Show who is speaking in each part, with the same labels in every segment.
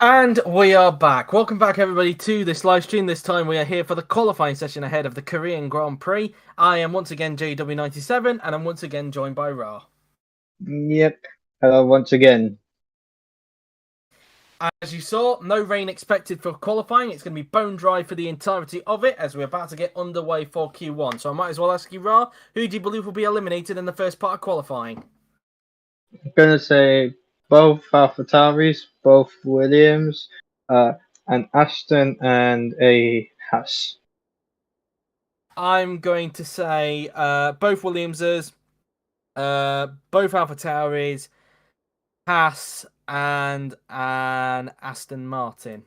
Speaker 1: And we are back. Welcome back, everybody, to this live stream. This time we are here for the qualifying session ahead of the Korean Grand Prix. I am once again JW97, and I'm once again joined by Ra.
Speaker 2: Yep. Hello once again.
Speaker 1: As you saw, no rain expected for qualifying. It's going to be bone dry for the entirety of it as we're about to get underway for Q1. So I might as well ask you, Ra, who do you believe will be eliminated in the first part of qualifying?
Speaker 2: I'm gonna say both AlphaTauris, both Williams, an Aston and a Haas.
Speaker 1: I'm going to say both Williamses, both AlphaTauris, Haas, and an Aston Martin.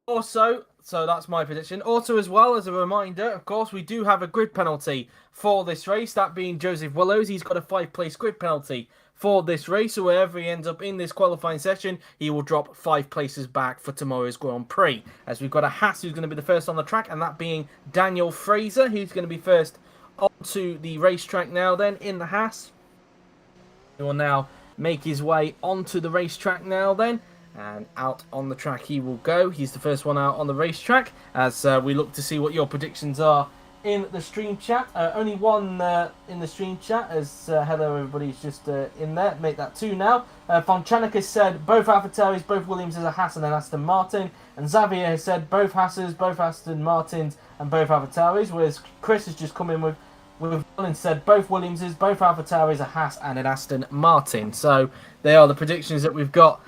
Speaker 1: Also, so that's my prediction. Also, as well as a reminder, of course, we do have a grid penalty for this race, that being Joseph Willows. He's got a 5-place grid penalty for this race, so wherever he ends up in this qualifying session, he will drop 5 places back for tomorrow's Grand Prix. As we've got a Haas who's going to be the first on the track, and that being Daniel Fraser, who's going to be first onto the racetrack now then in the Haas. He will now make his way onto the racetrack now then, and out on the track he will go. He's the first one out on the racetrack as we look to see what your predictions are in the stream chat. Only one in the stream chat as hello everybody's just in there. Make that 2 now. Fonchanik has said both AlphaTauris, both Williams as a Haas and an Aston Martin, and Xavier has said both Haas's, both Aston Martins and both AlphaTauris, whereas Chris has just come in with and said both Williamses, both AlphaTauris, a Haas and an Aston Martin. So they are the predictions that we've got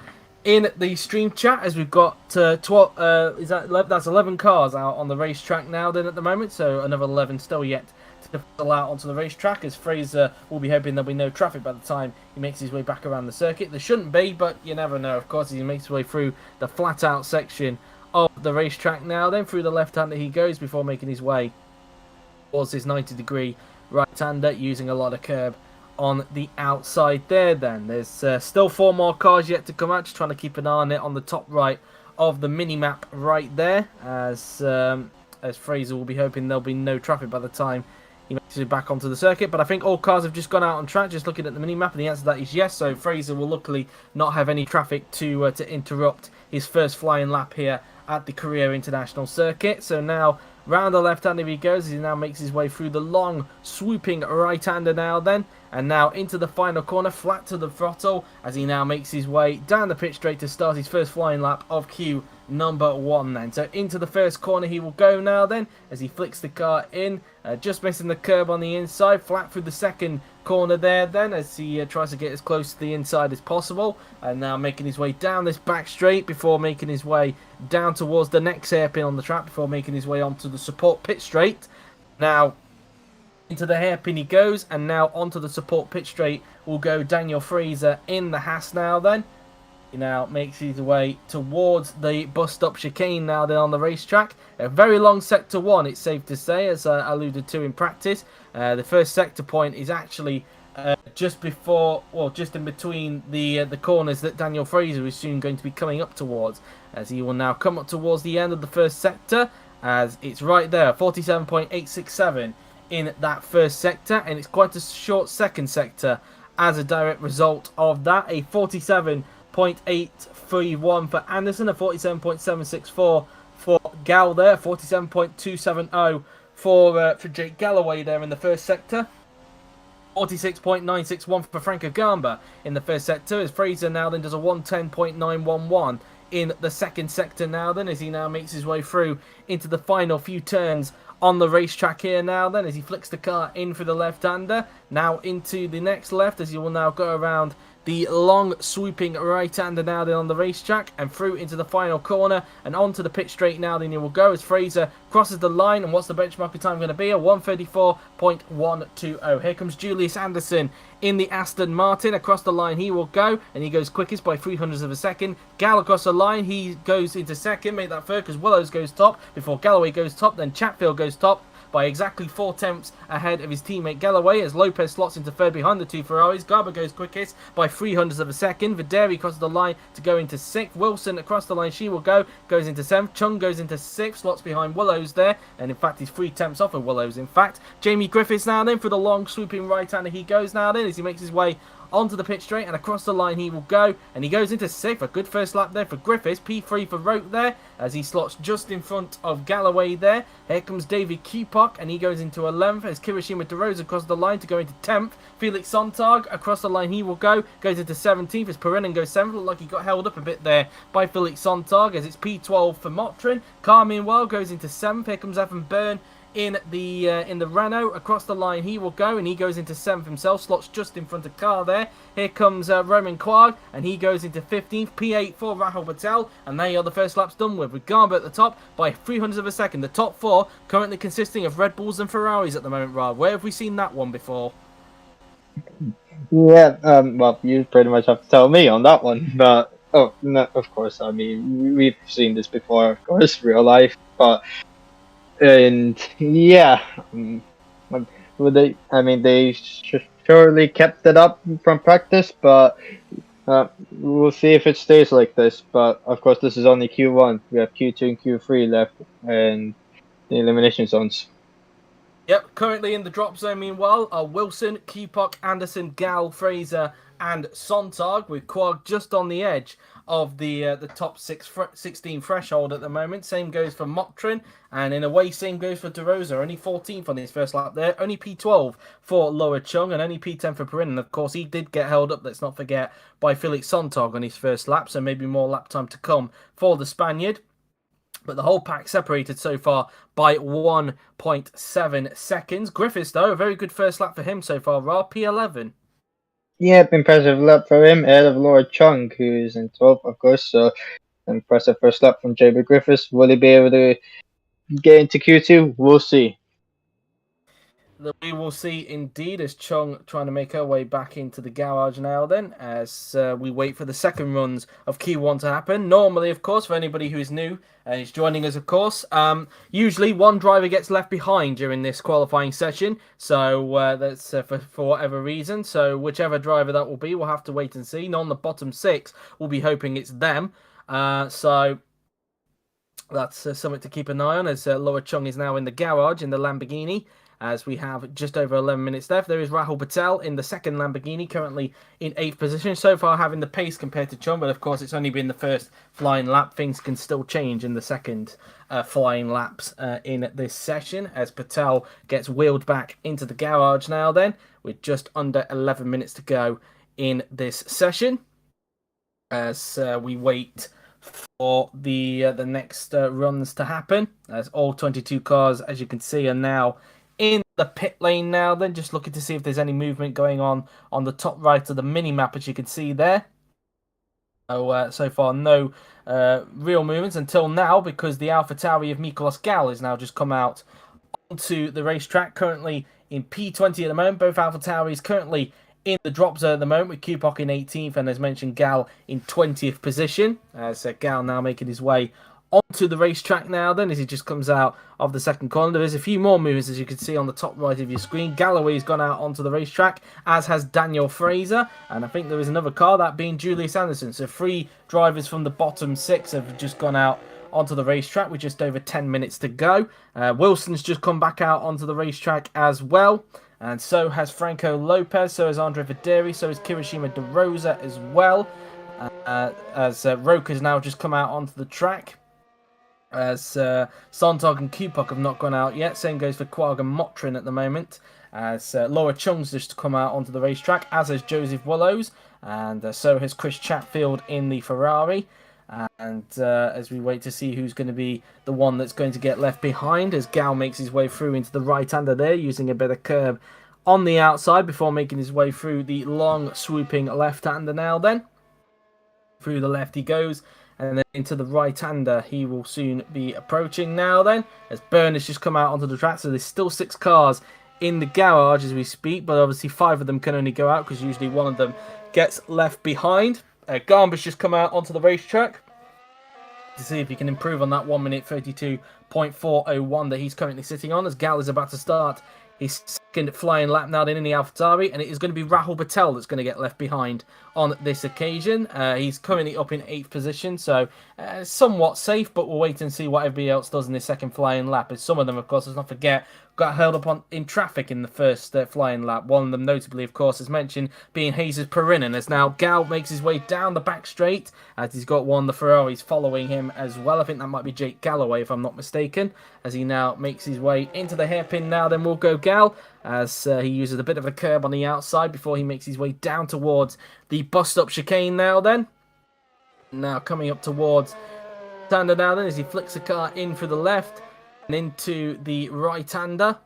Speaker 1: in the stream chat, as we've got 12. That's 11 cars out on the racetrack now then at the moment, so another 11 still yet to fill out onto the racetrack, as Fraser will be hoping there'll be no traffic by the time he makes his way back around the circuit. There shouldn't be, but you never know, of course, as he makes his way through the flat out section of the racetrack now then. Through the left-hander he goes before making his way towards his 90-degree right-hander, using a lot of curb on the outside there then. There's still 4 more cars yet to come out, just trying to keep an eye on it on the top right of the mini-map right there, as Fraser will be hoping there'll be no traffic by the time he makes it back onto the circuit. But I think all cars have just gone out on track, just looking at the mini-map, and the answer to that is yes, so Fraser will luckily not have any traffic to interrupt his first flying lap here at the Korea International Circuit. So now round the left-hander he goes as he now makes his way through the long swooping right-hander now then, and now into the final corner, flat to the throttle, as he now makes his way down the pit straight to start his first flying lap of Q number 1 then. So into the first corner he will go now then, as he flicks the car in, just missing the curb on the inside, flat through the second corner there then, as he tries to get as close to the inside as possible, and now making his way down this back straight before making his way down towards the next hairpin on the track, before making his way onto the support pit straight. Now into the hairpin he goes, and now onto the support pit straight will go Daniel Fraser in the Haas now then. He now makes his way towards the bus stop chicane now then on the racetrack. A very long sector 1, it's safe to say, as I alluded to in practice. The first sector point is actually just before, well, just in between the corners that Daniel Fraser is soon going to be coming up towards, as he will now come up towards the end of the first sector, as it's right there, 47.867 in that first sector, and it's quite a short second sector as a direct result of that. A 47.831 for Anderson, a 47.764 for Gal there, 47.270 for Jake Galloway there in the first sector. 46.961 for Franco Gamba in the first sector, as Fraser now then does a 110.911 in the second sector now then, as he now makes his way through into the final few turns on the racetrack here now then, as he flicks the car in for the left-hander, now into the next left, as he will now go around the long swooping right-hander now then on the racetrack, and through into the final corner and onto the pit straight now then he will go, as Fraser crosses the line. And what's the benchmark time going to be? A 134.120. Here comes Julius Anderson in the Aston Martin. Across the line he will go, and he goes quickest by 300ths of a second. Gal across the line, he goes into second, make that third, because Willows goes top before Galloway goes top, then Chatfield goes top by exactly 4 tenths ahead of his teammate Galloway, as Lopez slots into third behind the 2 Ferraris. Garber goes quickest by 300ths of a second. Videri crosses the line to go into 6th. Wilson across the line, she will go, goes into 7th. Chung goes into 6th, slots behind Willows there, and in fact he's 3 tenths off of Willows in fact. Jamie Griffiths now then for the long swooping right hander he goes now then, as he makes his way onto the pit straight, and across the line he will go, and he goes into 6th. A good first lap there for Griffiths. P3 for Roke there, as he slots just in front of Galloway there. Here comes David Kupok, and he goes into 11th, as Kirishima DeRose across the line to go into 10th. Felix Sontag across the line he will go, goes into 17th, as Perrin goes 7th. Looked like he got held up a bit there by Felix Sontag, as it's P12 for Motrin. Car meanwhile goes into 7th. Here comes Evan Byrne in the Renault. Across the line he will go, and he goes into 7th himself, slots just in front of Car there. Here comes Roman Quag, and he goes into 15th. P8 for Rahul Patel, and there you are, the first lap's done with Garber at the top by 300 of a second. The top 4 currently consisting of Red Bulls and Ferraris at the moment, Rob. Where have we seen that one before?
Speaker 2: Yeah, well, you pretty much have to tell me on that one, but oh, no, of course. I mean, we've seen this before, of course, real life, but and yeah, would they? I mean, they surely kept it up from practice, but we'll see if it stays like this. But of course, this is only Q1. We have Q2 and Q3 left, and the elimination zones.
Speaker 1: Yep, currently in the drop zone, meanwhile, are Wilson, Kupok, Anderson, Gal, Fraser, and Sontag, with Quag just on the edge of the top 16 threshold at the moment. Same goes for Motrin, and in a way, same goes for DeRosa. Only 14th on his first lap there. Only P12 for Lower Chung, and only P10 for Perrin. And of course, he did get held up, let's not forget, by Felix Sontag on his first lap, so maybe more lap time to come for the Spaniard. But the whole pack separated so far by 1.7 seconds. Griffiths, though, a very good first lap for him so far, Rob. P11.
Speaker 2: Yep, impressive lap for him, ahead of Lord Chung, who's in 12th, of course. So, impressive first lap from JB Griffiths. Will he be able to get into Q2? We'll see.
Speaker 1: We will see indeed, as Chung trying to make her way back into the garage now then, as we wait for the second runs of Q1 to happen. Normally, of course, for anybody who is new and is joining us, of course, usually one driver gets left behind during this qualifying session, so that's for whatever reason. So whichever driver that will be, we'll have to wait and see. On the bottom 6, we'll be hoping it's them. So that's something to keep an eye on, as Lower Chung is now in the garage in the Lamborghini. As we have just over 11 minutes left, there is Rahul Patel in the second Lamborghini, currently in 8th position. So far having the pace compared to Chung, but of course it's only been the first flying lap. Things can still change in the second flying laps in this session, as Patel gets wheeled back into the garage now then, with just under 11 minutes to go in this session, as we wait for the next runs to happen, as all 22 cars, as you can see, are now in the pit lane now then, just looking to see if there's any movement going on the top right of the mini-map, as you can see there. So far, no real movements until now, because the AlphaTauri of Mikolas Gal has now just come out onto the racetrack, currently in P20 at the moment. Both AlphaTauris currently in the drop zone at the moment, with Kupok in 18th, and as mentioned, Gal in 20th position, as Gal now making his way onto the racetrack now then, as he just comes out of the second corner. There's a few more movements, as you can see on the top right of your screen. Galloway's gone out onto the racetrack, as has Daniel Fraser, and I think there is another car, that being Julius Anderson. So 3 drivers from the bottom 6 have just gone out onto the racetrack with just over 10 minutes to go. Wilson's just come back out onto the racetrack as well, and so has Franco Lopez, so has Andre Videri, so has Kirishima DeRosa as well, as Roke has now just come out onto the track, as Sontag and Kupok have not gone out yet. Same goes for Quag and Motrin at the moment, as Laura Chung's just come out onto the racetrack, as has Joseph Willows, and so has Chris Chatfield in the Ferrari. And as we wait to see who's going to be the one that's going to get left behind, as Gal makes his way through into the right-hander there, using a bit of curb on the outside before making his way through the long swooping left-hander now then. Through the left he goes, and then into the right-hander he will soon be approaching now then, as Byrne has just come out onto the track. So there's still 6 cars in the garage as we speak, but obviously 5 of them can only go out, because usually one of them gets left behind. Garber's just come out onto the racetrack to see if he can improve on that 1 minute 32.401 that he's currently sitting on, as Gal is about to start his second flying lap now in the AlphaTauri, and it is going to be Rahul Patel that's going to get left behind on this occasion. He's currently up in 8th position, so somewhat safe, but we'll wait and see what everybody else does in this second flying lap, as some of them, of course, let's not forget, got held up in traffic in the first flying lap. One of them, notably, of course, as mentioned, being Jesus Perinen. As now Gal makes his way down the back straight, as he's got one of the Ferraris following him as well. I think that might be Jake Galloway, if I'm not mistaken, as he now makes his way into the hairpin. Now then, we'll go Gal, as he uses a bit of a curb on the outside before he makes his way down towards the bust-up chicane. Now coming up towards Sander now then, as he flicks the car in for the left and into the right-hander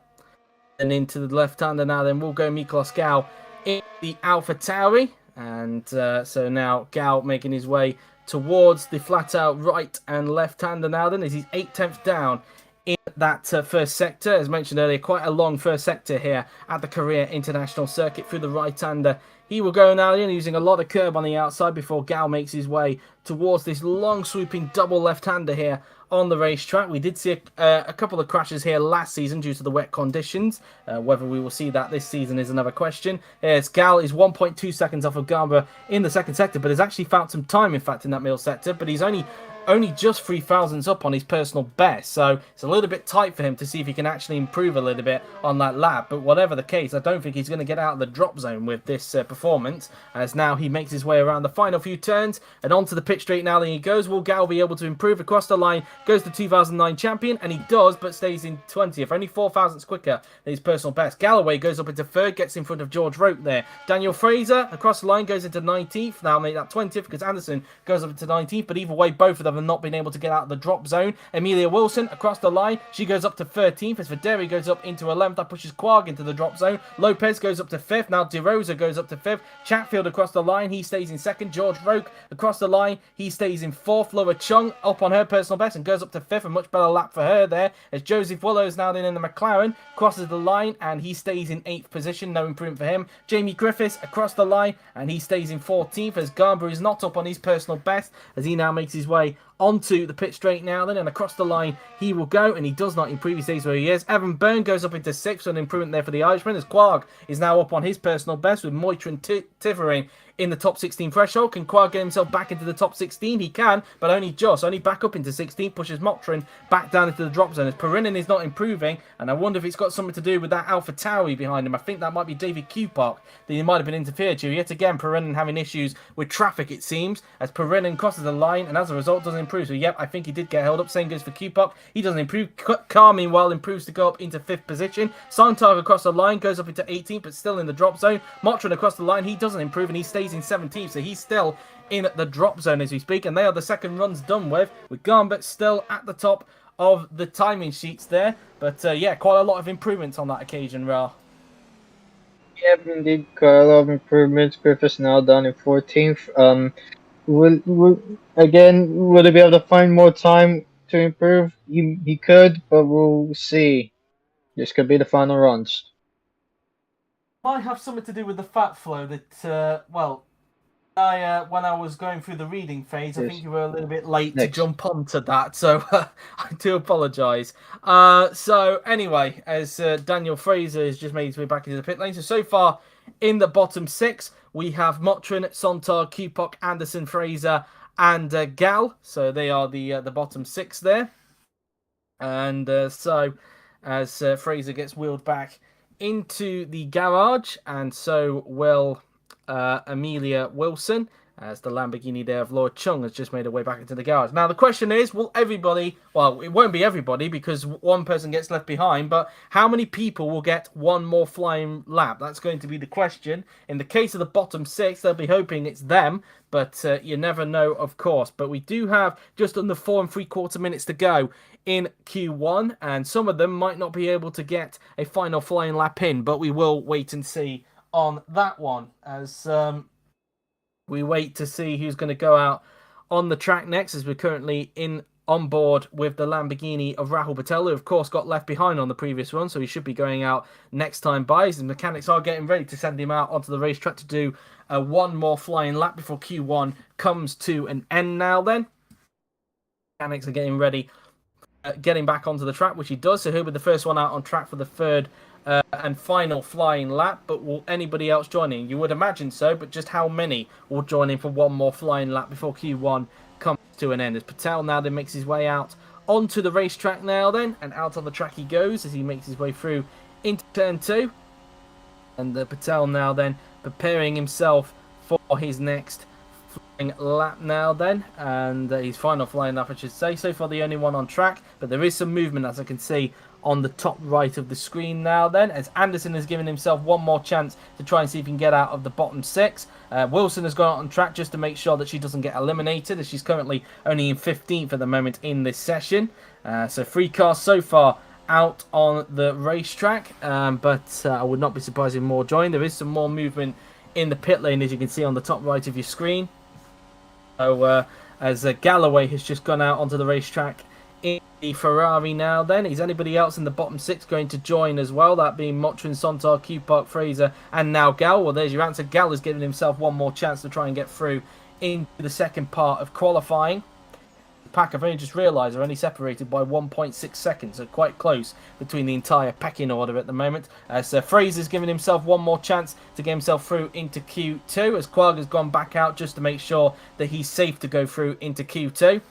Speaker 1: and into the left-hander. Now then, we'll go Miklos Gal in the Alpha Tauri, and so now Gal making his way towards the flat-out right and left-hander now then, as he's 8/10 down in that first sector. As mentioned earlier, quite a long first sector here at the Korea International Circuit through the right-hander. He will go now in using a lot of curb on the outside before Gal makes his way towards this long sweeping double left-hander here on the racetrack. We did see a couple of crashes here last season due to the wet conditions. Whether we will see that this season is another question. As Gal is 1.2 seconds off of Garber in the second sector, but has actually found some time, in fact, in that middle sector. But he's only just 3 thousandths up on his personal best, so it's a little bit tight for him to see if he can actually improve a little bit on that lap. But whatever the case, I don't think he's going to get out of the drop zone with this performance, as now he makes his way around the final few turns and onto the pit straight. Now that he goes, will Gal be able to improve across the line? Goes the 2009 champion, and he does, but stays in 20th, only 4 thousandths quicker than his personal best. Galloway goes up into third, gets in front of George Roke there. Daniel Fraser across the line goes into 19th, now make that 20th because Anderson goes up into 19th, but either way, both of them have not been able to get out of the drop zone. Amelia Wilson across the line, she goes up to 13th, as Videri goes up into 11th, that pushes Quag into the drop zone. Lopez goes up to 5th, now De Rosa goes up to 5th, Chatfield across the line, he stays in 2nd, George Roke across the line, he stays in 4th, Laura Chung up on her personal best and goes up to 5th, a much better lap for her there, as Joseph Willows now in the McLaren, crosses the line and he stays in 8th position, no improvement for him. Jamie Griffiths across the line and he stays in 14th, as Garber is not up on his personal best, as he now makes his way onto the pit straight now then, and across the line he will go, and he does not improve. He stays where he is. Evan Byrne goes up into 6th, so an improvement there for the Irishman, as Quag is now up on his personal best with Moitrin Tivering in the top 16 threshold. Can Quag get himself back into the top 16? He can, but only back up into 16, pushes Motrin back down into the drop zone, as Perinin is not improving, and I wonder if it's got something to do with that Alpha Tauri behind him. I think that might be David Kupak that he might have been interfered to. Yet again, Perinin having issues with traffic, it seems, as Perinin crosses the line and as a result doesn't improve. So yep, I think he did get held up. Same goes for Kupak. He doesn't improve. Carr, meanwhile, improves to go up into 5th position. Sontag across the line goes up into 18th, but still in the drop zone. Motrin across the line, he doesn't improve and he stays in 17th. So he's still in the drop zone as we speak, and they are the second runs done with Gambit still at the top of the timing sheets there. But yeah, quite a lot of improvements on that occasion, Ra.
Speaker 2: Yep, indeed, quite a lot of improvements. Griffiths now down in 14th. Will he be able to find more time to improve? He could, but we'll see. This could be the final runs.
Speaker 1: Might have something to do with the fat flow that, when I was going through the reading phase, I think you were a little bit late to jump onto that, so I do apologise. So anyway, as Daniel Fraser has just made his way back into the pit lane, so far in the bottom 6, we have Motrin, Sontag, Kupak, Anderson, Fraser, and Gal. So they are the bottom 6 there. And so as Fraser gets wheeled back into the garage, and so will Amelia Wilson, as the Lamborghini there of Lord Chung has just made her way back into the garage. Now the question is, will everybody, well, it won't be everybody because one person gets left behind, but how many people will get one more flying lap? That's going to be the question. In the case of the bottom 6, they'll be hoping it's them, but you never know, of course. But we do have just under 4 3/4 minutes to go in Q1, and some of them might not be able to get a final flying lap in, but we will wait and see on that one, as we wait to see who's going to go out on the track next, as we're currently on board with the Lamborghini of Rahul Patel, who of course got left behind on the previous run, so he should be going out next time by. The mechanics are getting ready to send him out onto the racetrack to do one more flying lap before Q1 comes to an end now then. Mechanics are getting ready, getting back onto the track, which he does, so he'll be the first one out on track for the third and final flying lap. But will anybody else join in? You would imagine so, but just how many will join in for one more flying lap before Q1 comes to an end? As Patel now then makes his way out onto the racetrack now then, and out on the track he goes as he makes his way through into turn 2. And Patel now then preparing himself for his next flying lap now then, and his final flying lap I should say. So far the only one on track, but there is some movement as I can see on the top right of the screen now then, as Anderson has given himself one more chance to try and see if he can get out of the bottom 6. Wilson has gone out on track just to make sure that she doesn't get eliminated, as she's currently only in 15th at the moment in this session. So 3 cars so far out on the racetrack, but I would not be surprised if more join. There is some more movement in the pit lane, as you can see on the top right of your screen. So as Galloway has just gone out onto the racetrack in the Ferrari now then. Is anybody else in the bottom 6 going to join as well? That being Motrin, Sontag, Q-Park, Fraser and now Gal. Well, there's your answer. Gal has given himself one more chance to try and get through into the second part of qualifying. Pack, I've only just realised, are only separated by 1.6 seconds, so quite close between the entire pecking order at the moment. So Fraser's given himself one more chance to get himself through into Q2, as Quag has gone back out just to make sure that he's safe to go through into Q2.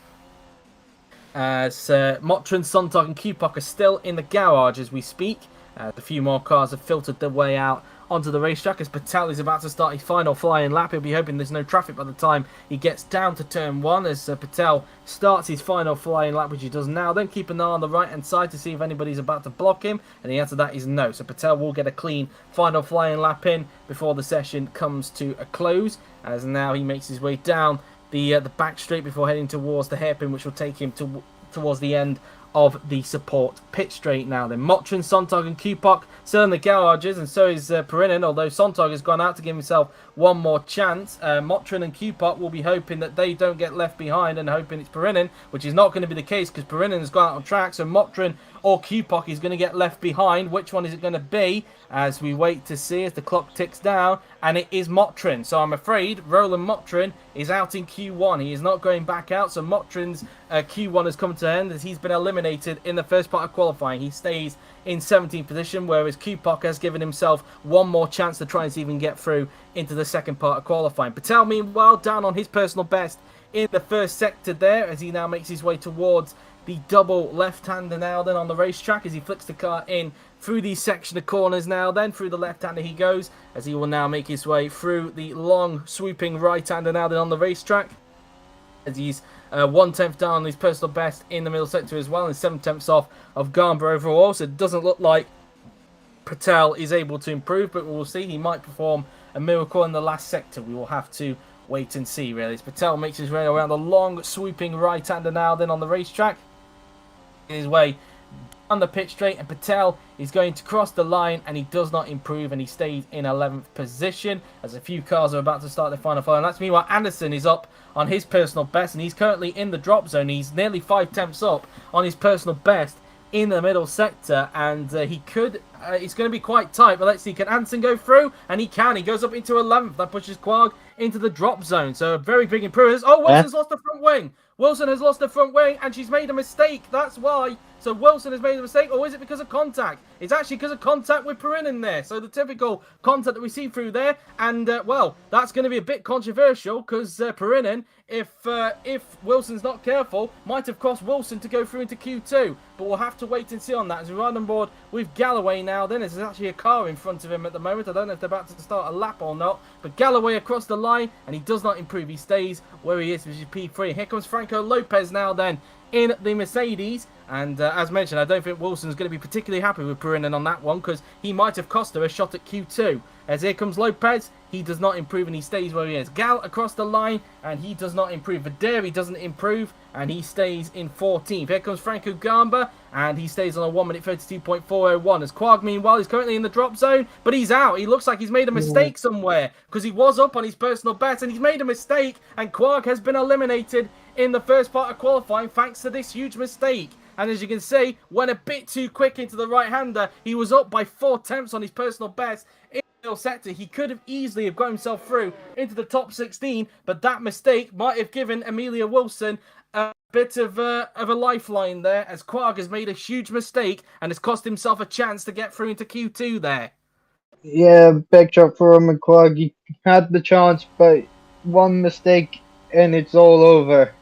Speaker 1: As Motrin, Sontag and Q-Puck are still in the garage as we speak. A few more cars have filtered their way out onto the racetrack as Patel is about to start his final flying lap. He'll be hoping there's no traffic by the time he gets down to turn 1 as Patel starts his final flying lap, which he does now. Then keep an eye on the right hand side to see if anybody's about to block him, and the answer to that is no. So Patel will get a clean final flying lap in before the session comes to a close, as now he makes his way down the back straight before heading towards the hairpin, which will take him towards the end of the support pit straight now. Then Motrin, Sontag and Q-Puck still in the garages, and so is Perinin, although Sontag has gone out to give himself one more chance. Motrin and Q-Puck will be hoping that they don't get left behind and hoping it's Perinin, which is not going to be the case because Perinin has gone out on track, so Motrin or Q-Puck is going to get left behind. Which one is it going to be as we wait to see as the clock ticks down? And it is Motrin. So I'm afraid Roland Motrin is out in Q1. He is not going back out. So Motrin's Q1 has come to an end as he's been eliminated in the first part of qualifying. He stays in 17th position, whereas Q-Puck has given himself one more chance to try and see if he can get through into the second part of qualifying. Patel, meanwhile, down on his personal best in the first sector there as he now makes his way towards the double left-hander now then on the racetrack as he flicks the car in through the section of corners now then. Through the left-hander he goes as he will now make his way through the long swooping right-hander now then on the racetrack as he's 1/10 down on his personal best in the middle sector as well and 7/10 off of Garber overall. So it doesn't look like Patel is able to improve, but we'll see. He might perform a miracle in the last sector. We will have to wait and see really. As Patel makes his way around the long swooping right-hander now then on the racetrack. His way on the pit straight, and Patel is going to cross the line, and he does not improve, and he stays in 11th position as a few cars are about to start their final flying laps. Meanwhile, Anderson is up on his personal best, and he's currently in the drop zone. He's nearly 5/10 up on his personal best in the middle sector, and he could it's going to be quite tight, but let's see, can Anderson go through? And he can. He goes up into 11th. That pushes Quag into the drop zone, so a very big improvement. Oh, Wilson's lost the front wing. Wilson has lost the front wing, and she's made a mistake. That's why. So Wilson has made a mistake, or is it because of contact? It's actually because of contact with Perrin in there. So the typical contact that we see through there, and well, that's going to be a bit controversial because Perrin, if Wilson's not careful, might have crossed Wilson to go through into Q2. But we'll have to wait and see on that as we ride on board with Galloway now. Then there's actually a car in front of him at the moment. I don't know if they're about to start a lap or not. But Galloway across the line, and he does not improve. He stays where he is, which is P3. Here comes Franco Lopez now then in the Mercedes. And as mentioned, I don't think Wilson's going to be particularly happy with Perrin on that one because he might have cost her a shot at Q2. As here comes Lopez, he does not improve and he stays where he is. Gal across the line and he does not improve. Videri doesn't improve and he stays in 14th. Here comes Franco Gamba and he stays on a 1 minute 32.401. As Quag, meanwhile, is currently in the drop zone, but he's out. He looks like he's made a mistake somewhere because he was up on his personal best and he's made a mistake, and Quag has been eliminated in the first part of qualifying thanks to this huge mistake. And as you can see, went a bit too quick into the right-hander. He was up by 4/10 on his personal best in the middle sector. He could have easily have got himself through into the top 16, but that mistake might have given Amelia Wilson a bit of a lifeline there, as Quag has made a huge mistake and has cost himself a chance to get through into Q2 there.
Speaker 2: Yeah, big drop for him and Quag. He had the chance, but one mistake and it's all over.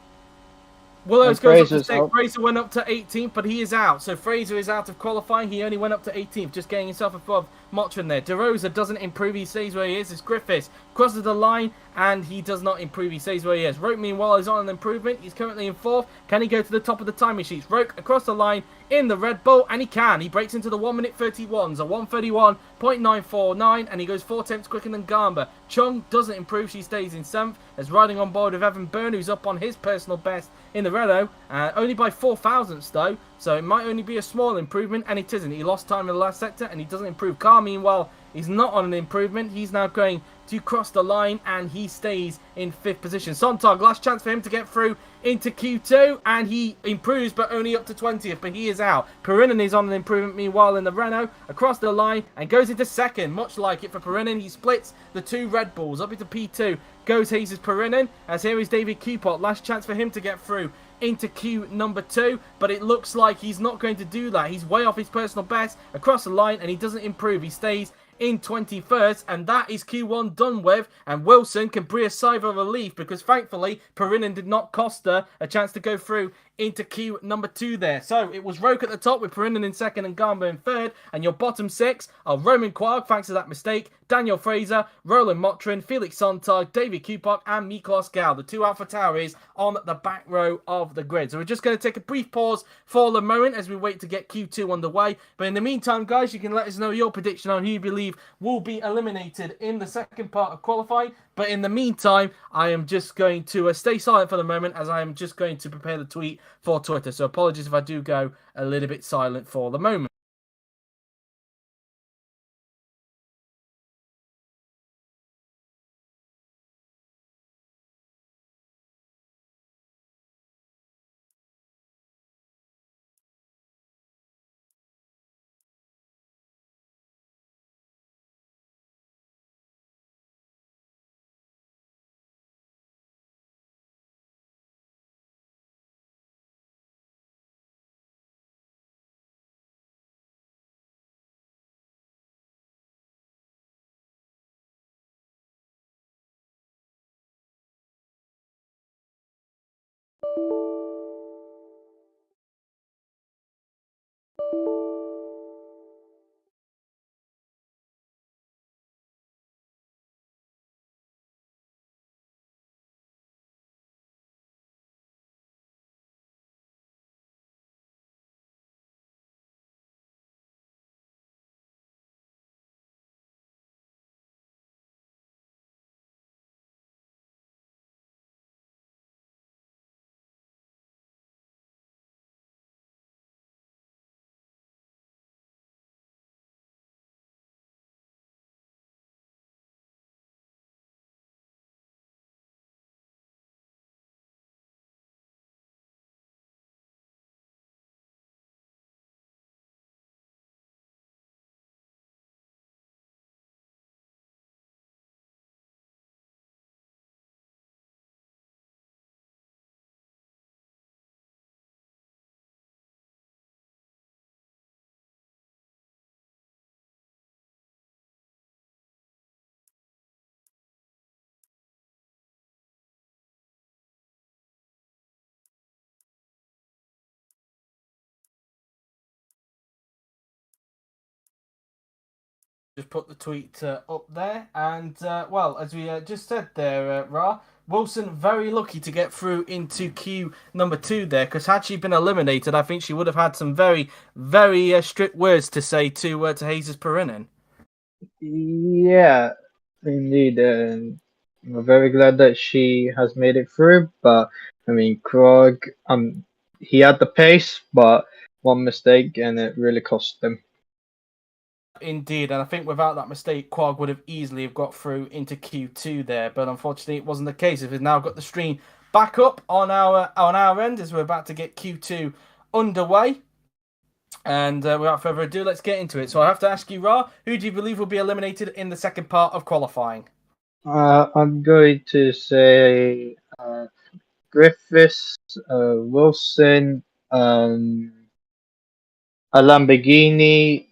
Speaker 1: Willows
Speaker 2: And
Speaker 1: goes up to
Speaker 2: Fraser's
Speaker 1: 6th.
Speaker 2: out.
Speaker 1: Fraser went up to 18th, but he is out. So Fraser is out of qualifying. He only went up to 18th, just getting himself above Motrin there. De Rosa doesn't improve. He stays where he is. It's Griffiths. Crosses the line, and he does not improve. He stays where he is. Roke, meanwhile, is on an improvement. He's currently in 4th. Can he go to the top of the timing sheets? Roke across the line in the Red Bull, and he can. He breaks into the 1 minute 31s, a 1:31.949, and he goes 4 tenths quicker than Garber. Chung doesn't improve. She stays in 7th. As riding on board with Evan Byrne, who's up on his personal best in the Renault, only by 4 thousandths though, so it might only be a small improvement, and it isn't. He lost time in the last sector, and he doesn't improve. Carr, meanwhile, he's not on an improvement. He's now going to cross the line, and he stays in 5th position. Sontag, last chance for him to get through into Q2, and he improves, but only up to 20th, but he is out. Perinen is on an improvement, meanwhile, in the Renault, across the line, and goes into 2nd. Much like it for Perinen, he splits the 2 Red Bulls. Up into P2 goes Jesus Perinen, as here is David Cupot. Last chance for him to get through into Q number 2, but it looks like he's not going to do that. He's way off his personal best across the line, and he doesn't improve. He stays in 21st, and that is Q1 done with, and Wilson can breathe a sigh of relief because thankfully Perinen did not cost her a chance to go through into Q number 2 there. So it was Roke at the top with Perinen in 2nd and Garber in 3rd, and your bottom 6 are Roman Quark, thanks to that mistake, Daniel Fraser, Roland Motrin, Felix Sontag, David Kupok, and Miklos Gal, the 2 Alpha Tauris on the back row of the grid. So we're just going to take a brief pause for the moment as we wait to get Q2 underway. But in the meantime, guys, you can let us know your prediction on who you believe will be eliminated in the second part of qualifying. But in the meantime, I am just going to stay silent for the moment as I am just going to prepare the tweet for Twitter. So apologies if I do go a little bit silent for the moment. Just put the tweet up there, and well, as we just said there, Ra, Wilson very lucky to get through into Q number 2 there, because had she been eliminated, I think she would have had some very, very strict words to say to Jesus Perinen.
Speaker 2: Yeah, indeed. I'm very glad that she has made it through. But I mean, Krog, he had the pace, but one mistake and it really cost him.
Speaker 1: Indeed, and I think without that mistake, Quag would have easily have got through into Q2 there, but unfortunately it wasn't the case. We've now got the stream back up on our end as we're about to get Q2 underway. And without further ado, let's get into it. So I have to ask you, Ra, who do you believe will be eliminated in the second part of qualifying?
Speaker 2: I'm going to say Griffiths, Wilson, a Lamborghini,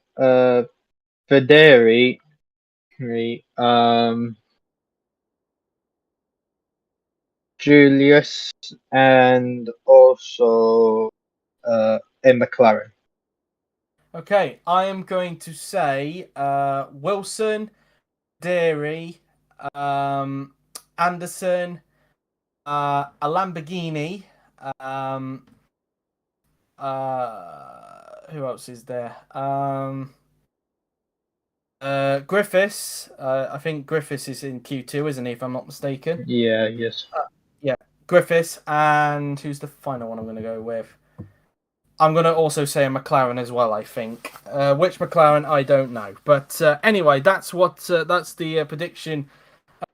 Speaker 2: Federi, Julius, and also a McLaren.
Speaker 1: Okay, I am going to say Wilson, Dairy, um, Anderson, a Lamborghini. Um, who else is there? Griffiths. I think Griffiths is in Q2, isn't he? If I'm not mistaken.
Speaker 2: Yeah, yes.
Speaker 1: Yeah, Griffiths, and who's the final one I'm going to go with? I'm going to also say a McLaren as well, I think. Which McLaren, I don't know. But anyway, that's the prediction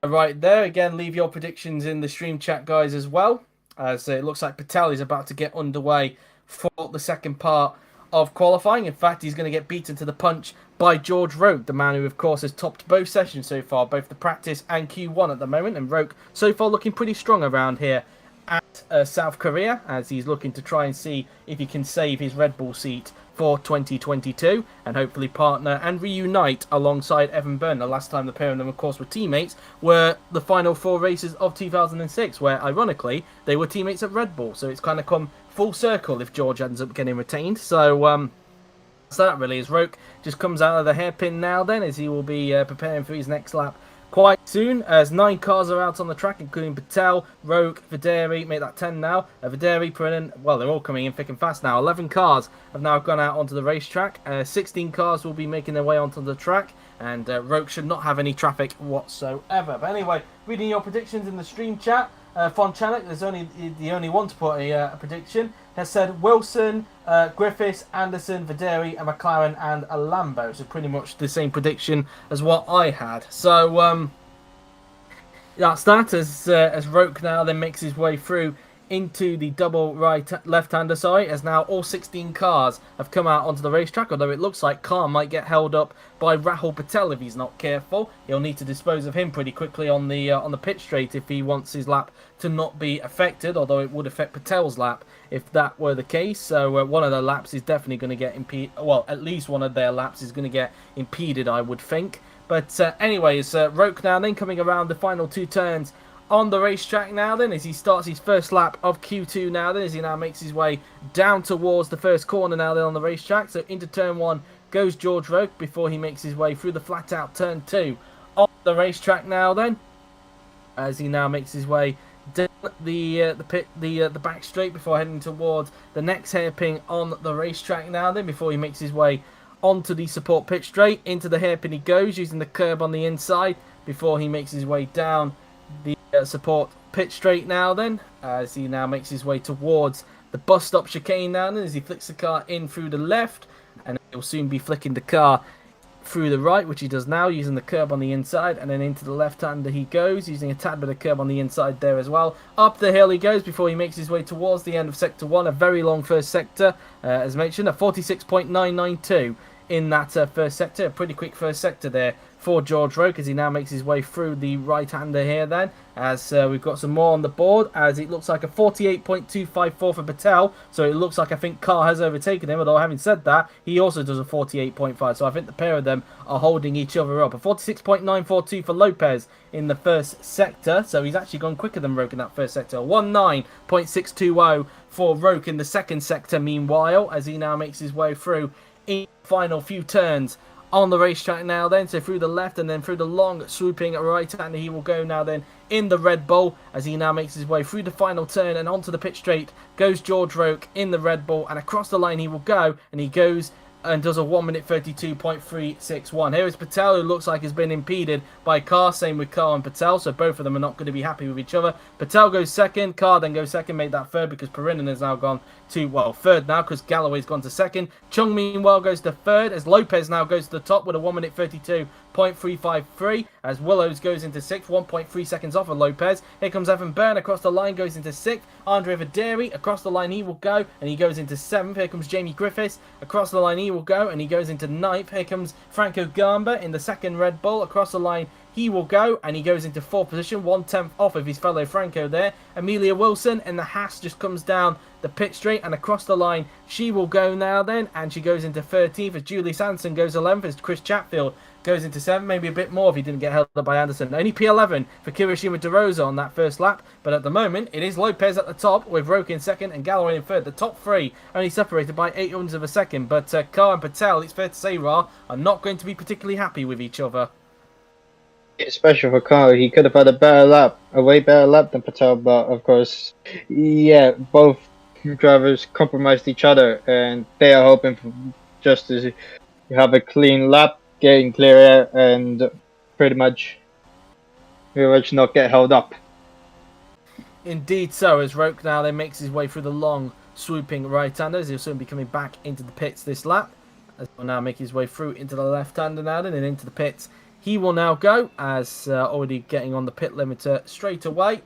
Speaker 1: right there. Again, leave your predictions in the stream chat, guys, as well. As it looks like Patel is about to get underway for the second part of qualifying. In fact, he's going to get beaten to the punch by George Roke, the man who, of course, has topped both sessions so far, both the practice and Q1 at the moment. And Roke, so far, looking pretty strong around here at South Korea, as he's looking to try and see if he can save his Red Bull seat for 2022 and hopefully partner and reunite alongside Evan Byrne. The last time the pair of them, of course, were teammates were the final 4 races of 2006, where ironically they were teammates at Red Bull. So it's kind of come full circle if George ends up getting retained. So that really is. Roke just comes out of the hairpin now then, as he will be preparing for his next lap quite soon, as 9 cars are out on the track, including Patel, Roke, Videri, make that 10 now. Videri, Perrin, well, they're all coming in thick and fast now. 11 cars have now gone out onto the racetrack. 16 cars will be making their way onto the track, and Roke should not have any traffic whatsoever. But anyway, reading your predictions in the stream chat, Fonchanek, there's only the only one to put a prediction, has said Wilson, Griffiths, Anderson, Videri, a McLaren, and a Lambo. So pretty much the same prediction as what I had. So that's that. As Roke now then makes his way through into the double left-hander side, as now all 16 cars have come out onto the racetrack, although it looks like Khan might get held up by Rahul Patel if he's not careful. He'll need to dispose of him pretty quickly on the pit straight if he wants his lap to not be affected, although it would affect Patel's lap if that were the case. So one of the laps is definitely going to get impeded. Well, at least one of their laps is going to get impeded, I would think. But anyways, Roke now then coming around the final 2 turns on the racetrack now then, as he starts his first lap of Q2 now then, as he now makes his way down towards the first corner now then on the racetrack. So into turn 1 goes George Roke before he makes his way through the flat out turn 2 on the racetrack now then, as he now makes his way down the back straight before heading towards the next hairpin on the racetrack now then, before he makes his way onto the support pit straight. Into the hairpin he goes, using the curb on the inside before he makes his way down the support pit straight now then, as he now makes his way towards the bus stop chicane now then, as he flicks the car in through the left, and he'll soon be flicking the car through the right, which he does now, using the curb on the inside, and then into the left-hander he goes, using a tad bit of curb on the inside there as well. Up the hill he goes before he makes his way towards the end of Sector 1, a very long first sector, as mentioned, a 46.992 in that first sector, a pretty quick first sector there for George Roke, as he now makes his way through the right-hander here then, as we've got some more on the board, as it looks like a 48.254 for Patel, so it looks like I think Carr has overtaken him, although having said that, he also does a 48.5, so I think the pair of them are holding each other up. A 46.942 for Lopez in the first sector, so he's actually gone quicker than Roke in that first sector. 19.620 for Roke in the second sector meanwhile, as he now makes his way through in the final few turns on the racetrack now then, so through the left and then through the long swooping right hand he will go now then in the Red Bull, as he now makes his way through the final turn, and onto the pit straight goes George Roke in the Red Bull, and across the line he will go, and he goes and does a 1 minute 32.361. Here is Patel, who looks like has been impeded by Carr. Same with Carr and Patel, so both of them are not going to be happy with each other. Patel goes second, Carr then goes second, made that third because Perrin has now gone to, well, third now because Galloway's gone to second. Chung meanwhile goes to third, as Lopez now goes to the top with a 1 minute 32.353, as Willows goes into sixth, 1.3 seconds off of Lopez. Here comes Evan Byrne across the line, goes into sixth. Andre Videri across the line he will go, and he goes into seventh. Here comes Jamie Griffiths across the line he will go, and he goes into ninth. Here comes Franco Gamba in the second Red Bull. Across the line He will go, and he goes into 4th position, 1/10 off of his fellow Franco there. Amelia Wilson and the Haas just comes down the pit straight and across the line. She will go now then, and she goes into 13th as Julie Sanson goes 11th as Chris Chatfield goes into 7th, maybe a bit more if he didn't get held up by Anderson. Only P11 for Kirishima De Rosa on that first lap, but at the moment it is Lopez at the top with Roke in 2nd and Galloway in 3rd. The top 3 only separated by 800 of a second, but Carr and Patel, it's fair to say, Ra, are not going to be particularly happy with each other.
Speaker 2: Especially for Carr, he could have had a way better lap than Patel, but of course, yeah, both drivers compromised each other, and they are hoping for just to have a clean lap, getting clear air, and pretty much not get held up.
Speaker 1: Indeed so, as Roke now then makes his way through the long, swooping right-handers. He'll soon be coming back into the pits this lap, as he'll now make his way through into the left-hander now then, and into the pits. He will now go, as already getting on the pit limiter straight away.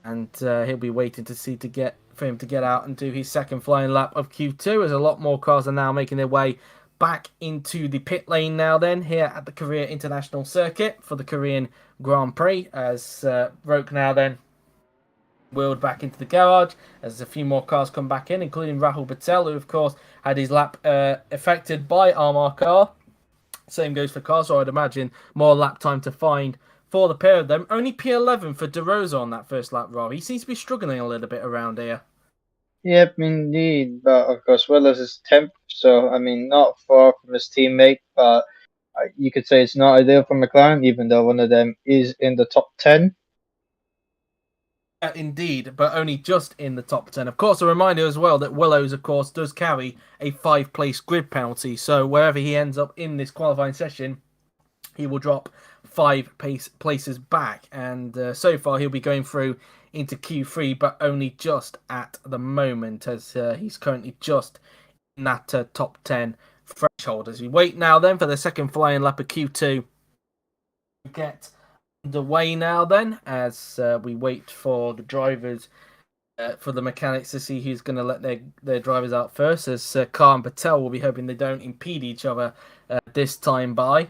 Speaker 1: And he'll be waiting to see for him to get out and do his second flying lap of Q2, as a lot more cars are now making their way back into the pit lane now then, here at the Korea International Circuit for the Korean Grand Prix, as Roke now then wheeled back into the garage as a few more cars come back in, including Rahul Patel, who of course had his lap affected by Armar Car. Same goes for cars, so I'd imagine more lap time to find for the pair of them. Only P11 for De Rosa on that first lap, Rob. He seems to be struggling a little bit around here.
Speaker 2: Yep, indeed. But of course, Willis is 10th, so I mean, not far from his teammate, but you could say it's not ideal for McLaren, even though one of them is in the top 10.
Speaker 1: Indeed, but only just in the top 10. Of course, a reminder as well that Willows, of course, does carry a 5-place grid penalty. So wherever he ends up in this qualifying session, he will drop 5 places back. And so far, he'll be going through into Q3, but only just at the moment, as he's currently just in that top 10 threshold. As we wait now then for the second flying lap of Q2 to get underway now then, as we wait for the drivers, for the mechanics to see who's going to let their drivers out first, as Carr and Patel will be hoping they don't impede each other this time by.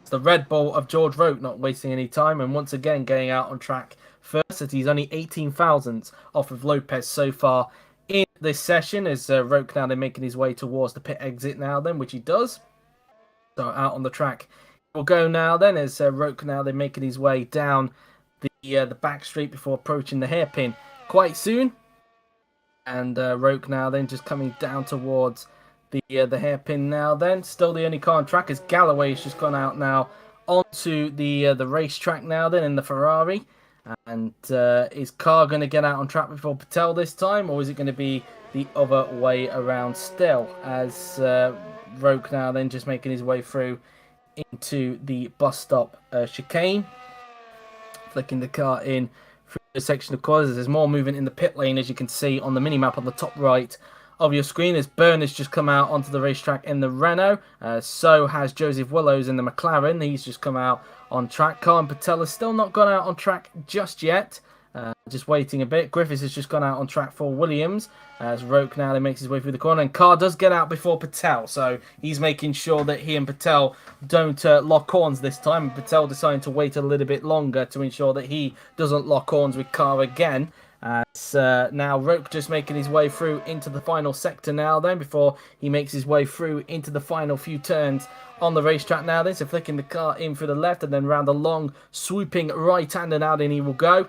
Speaker 1: It's the Red Bull of George Roke not wasting any time, and once again getting out on track first, as he's only 18 thousandths off of Lopez so far in this session, as Roke now they're making his way towards the pit exit now then, which he does. So out on the track will go now then, as Roke now they're making his way down the back straight before approaching the hairpin quite soon. And Roke now then just coming down towards the hairpin now then. Still the only car on track, as Galloway's just gone out now onto the racetrack now then in the Ferrari. And is Carr going to get out on track before Patel this time, or is it going to be the other way around still, as Roke now then just making his way through into the bus stop chicane, flicking the car in through the section of corners. There's more movement in the pit lane, as you can see on the mini-map on the top right of your screen, as Byrne has just come out onto the racetrack in the Renault. So has Joseph Willows in the McLaren. He's just come out on track. Carr and Patel has still not gone out on track just yet. Just waiting a bit. Griffiths has just gone out on track for Williams, as Roke now makes his way through the corner, and Carr does get out before Patel, so he's making sure that he and Patel don't lock horns this time, and Patel deciding to wait a little bit longer to ensure that he doesn't lock horns with Carr again. As now Roke just making his way through into the final sector now then, before he makes his way through into the final few turns on the racetrack now then, so flicking the car in through the left and then round the long swooping right-hander now then he will go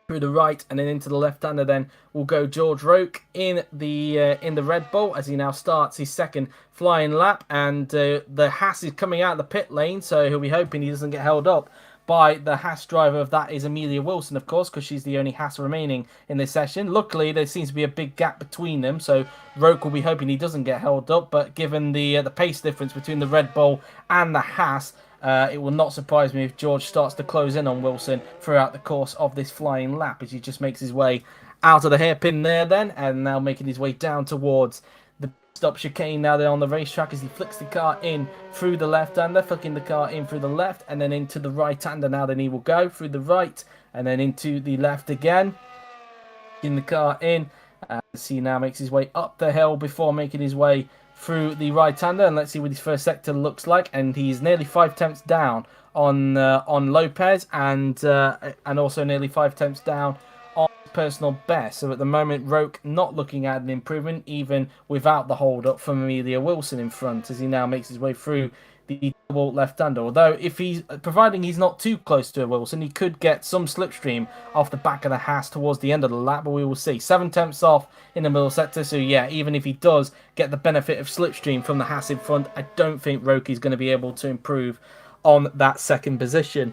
Speaker 1: through the right and then into the left-hander. Then will go George Roke in the Red Bull, as he now starts his second flying lap, and the Haas is coming out of the pit lane, so he'll be hoping he doesn't get held up by the Haas driver. Of that is Amelia Wilson, of course, because she's the only Haas remaining in this session. Luckily, there seems to be a big gap between them, so Roke will be hoping he doesn't get held up, but given the pace difference between the Red Bull and the Haas, it will not surprise me if George starts to close in on Wilson throughout the course of this flying lap, as he just makes his way out of the hairpin there then, and now making his way down towards the stop chicane now there on the racetrack, as he flicks the car in through the left-hander, flicking the car in through the left and then into the right-hander. Now then he will go through the right and then into the left again, in the car in, as he now makes his way up the hill before making his way through the right-hander, and let's see what his first sector looks like. And he's nearly 5 tenths down on Lopez, and also nearly 5 tenths down on his personal best. So at the moment, Roke not looking at an improvement, even without the hold-up from Amelia Wilson in front, as he now makes his way through the double left-hander. Although, if he's providing he's not too close to Wilson, he could get some slipstream off the back of the Haas towards the end of the lap, but we will see. 7 tenths off in the middle sector, so yeah, even if he does get the benefit of slipstream from the Haas in front, I don't think Roke is going to be able to improve on that second position.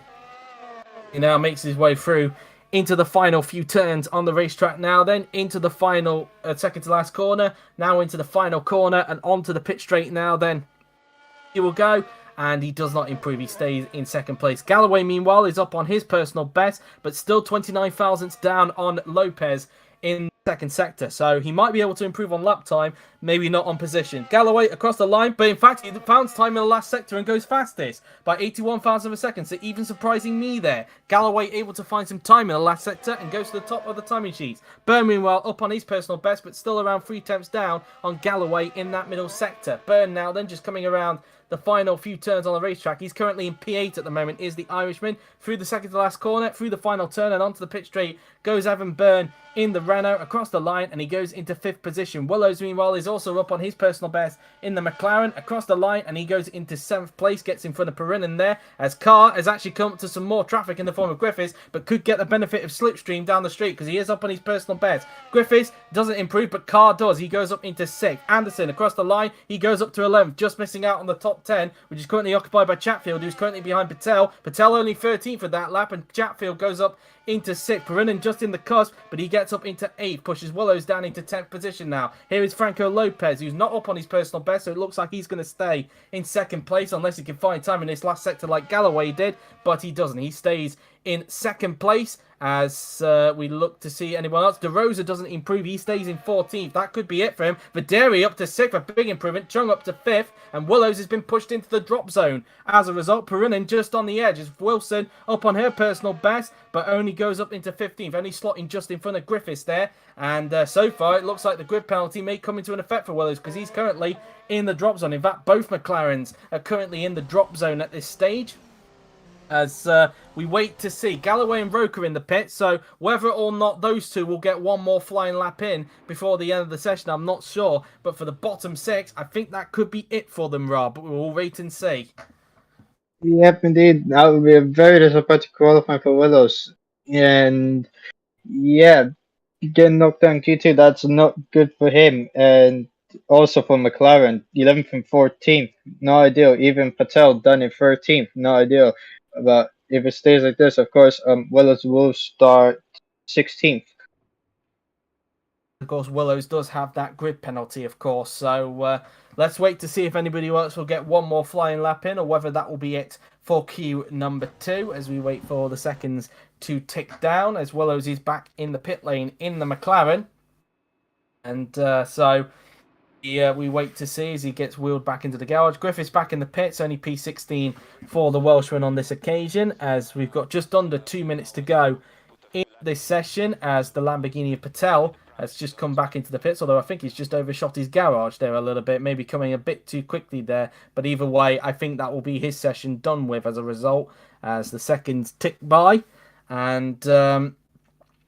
Speaker 1: He now makes his way through into the final few turns on the racetrack now, then into the final second to last corner, now into the final corner and onto the pit straight now, then he will go, and he does not improve. He stays in second place. Galloway, meanwhile, is up on his personal best, but still 29 thousandths down on Lopez in second sector. So he might be able to improve on lap time, maybe not on position. Galloway across the line, but in fact, he found time in the last sector and goes fastest by 81 thousandths of a second. So even surprising me there. Galloway able to find some time in the last sector and goes to the top of the timing sheets. Byrne, meanwhile, up on his personal best, but still around 3 tenths down on Galloway in that middle sector. Byrne now then just coming around the final few turns on the racetrack. He's currently in P8 at the moment, is the Irishman. Through the second to last corner, through the final turn and onto the pit straight goes Evan Byrne in the Renault across the line, and he goes into 5th position. Willows, meanwhile, is also up on his personal best in the McLaren across the line, and he goes into 7th place, gets in front of Perrin there, as Carr has actually come to some more traffic in the form of Griffiths, but could get the benefit of slipstream down the straight because he is up on his personal best. Griffiths doesn't improve, but Carr does. He goes up into 6th. Anderson across the line, he goes up to 11th, just missing out on the top 10, which is currently occupied by Chatfield, who's currently behind Patel. Patel only 13th for that lap, and Chatfield goes up into 6th. Perrin just in the cusp, but he gets up into 8th, pushes Willows down into 10th position now. Here is Franco Lopez, who's not up on his personal best, so it looks like he's going to stay in 2nd place unless he can find time in this last sector like Galloway did, but he doesn't. He stays in 2nd place as we look to see anyone else. De Rosa doesn't improve. He stays in 14th. That could be it for him. Videri up to 6th, a big improvement. Chung up to 5th, and Willows has been pushed into the drop zone. As a result, Perrin just on the edge as Wilson up on her personal best, but only goes up into 15th, only slotting just in front of Griffiths there. And so far, it looks like the grid penalty may come into an effect for Willows because he's currently in the drop zone. In fact, both McLarens are currently in the drop zone at this stage, as we wait to see. Galloway and Roke are in the pit, so whether or not those two will get one more flying lap in before the end of the session, I'm not sure. But for the bottom 6, I think that could be it for them, Rob. But we'll wait and see.
Speaker 2: Yep, indeed. That would be a very disappointing qualifying for Willows. And yeah, getting knocked down Q2, that's not good for him. And also for McLaren, 11th and 14th, no ideal. Even Patel done in 13th, no ideal. But if it stays like this, of course, Willows will start 16th.
Speaker 1: Of course, Willows does have that grid penalty, of course. So let's wait to see if anybody else will get one more flying lap in, or whether that will be it for Q number 2, as we wait for the seconds to tick down, as Willows is back in the pit lane in the McLaren. And so we wait to see as he gets wheeled back into the garage. Griffiths back in the pits, only P16 for the Welshman on this occasion, as we've got just under 2 minutes to go in this session, as the Lamborghini of Patel has just come back into the pits, although I think he's just overshot his garage there a little bit, maybe coming a bit too quickly there. But either way, I think that will be his session done with as a result, as the seconds tick by. And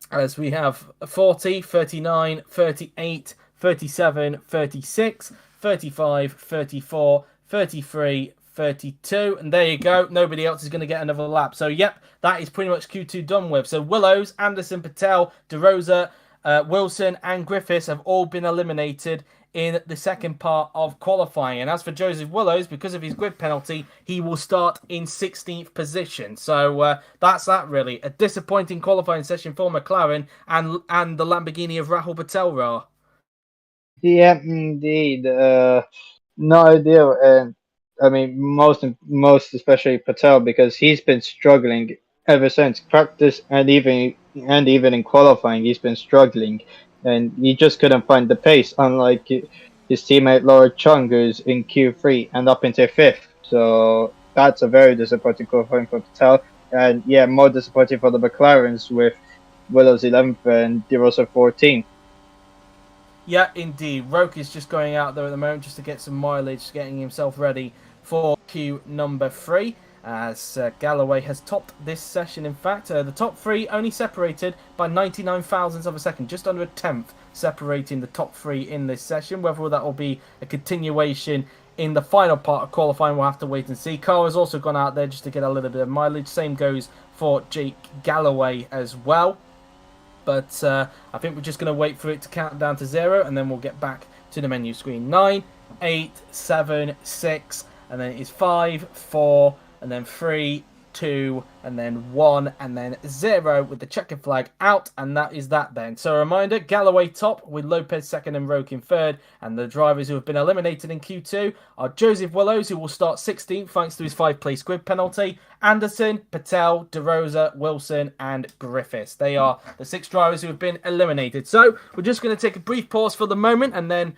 Speaker 1: as we have 40, 39, 38, 37, 36, 35, 34, 33, 32, and there you go. Nobody else is going to get another lap. So, yep, that is pretty much Q2 done with. So, Willows, Anderson, Patel, De Rosa, Wilson, and Griffiths have all been eliminated in the second part of qualifying. And as for Joseph Willows, because of his grid penalty, he will start in 16th position. So that's that, really. A disappointing qualifying session for McLaren and the Lamborghini of Rahul Patel, Ra.
Speaker 2: Yeah, indeed. No idea. And I mean, most especially Patel, because he's been struggling ever since practice, and even in qualifying, he's been struggling, and he just couldn't find the pace. Unlike his teammate Laura Chung, who's in Q3 and up into 5th. So that's a very disappointing qualifying for Patel, and yeah, more disappointing for the McLarens with Willows 11th and De Rosa 14th.
Speaker 1: Yeah, indeed. Roke is just going out there at the moment just to get some mileage, getting himself ready for Q number 3. As Galloway has topped this session, in fact. The top 3 only separated by 99 thousandths of a second, just under a tenth separating the top 3 in this session. Whether that will be a continuation in the final part of qualifying, we'll have to wait and see. Carl has also gone out there just to get a little bit of mileage. Same goes for Jake Galloway as well. But I think we're just going to wait for it to count down to 0, and then we'll get back to the menu screen. 9, 8, 7, 6, and then it is 5, 4, and then 3, 2, and then 1, and then 0 with the checkered flag out, and that is that then. So a reminder, Galloway top with Lopez second and Roke in third, and the drivers who have been eliminated in Q2 are Joseph Willows, who will start 16th thanks to his 5-place grid penalty, Anderson, Patel, DeRosa, Wilson, and Griffiths. They are the 6 drivers who have been eliminated. So we're just going to take a brief pause for the moment, and then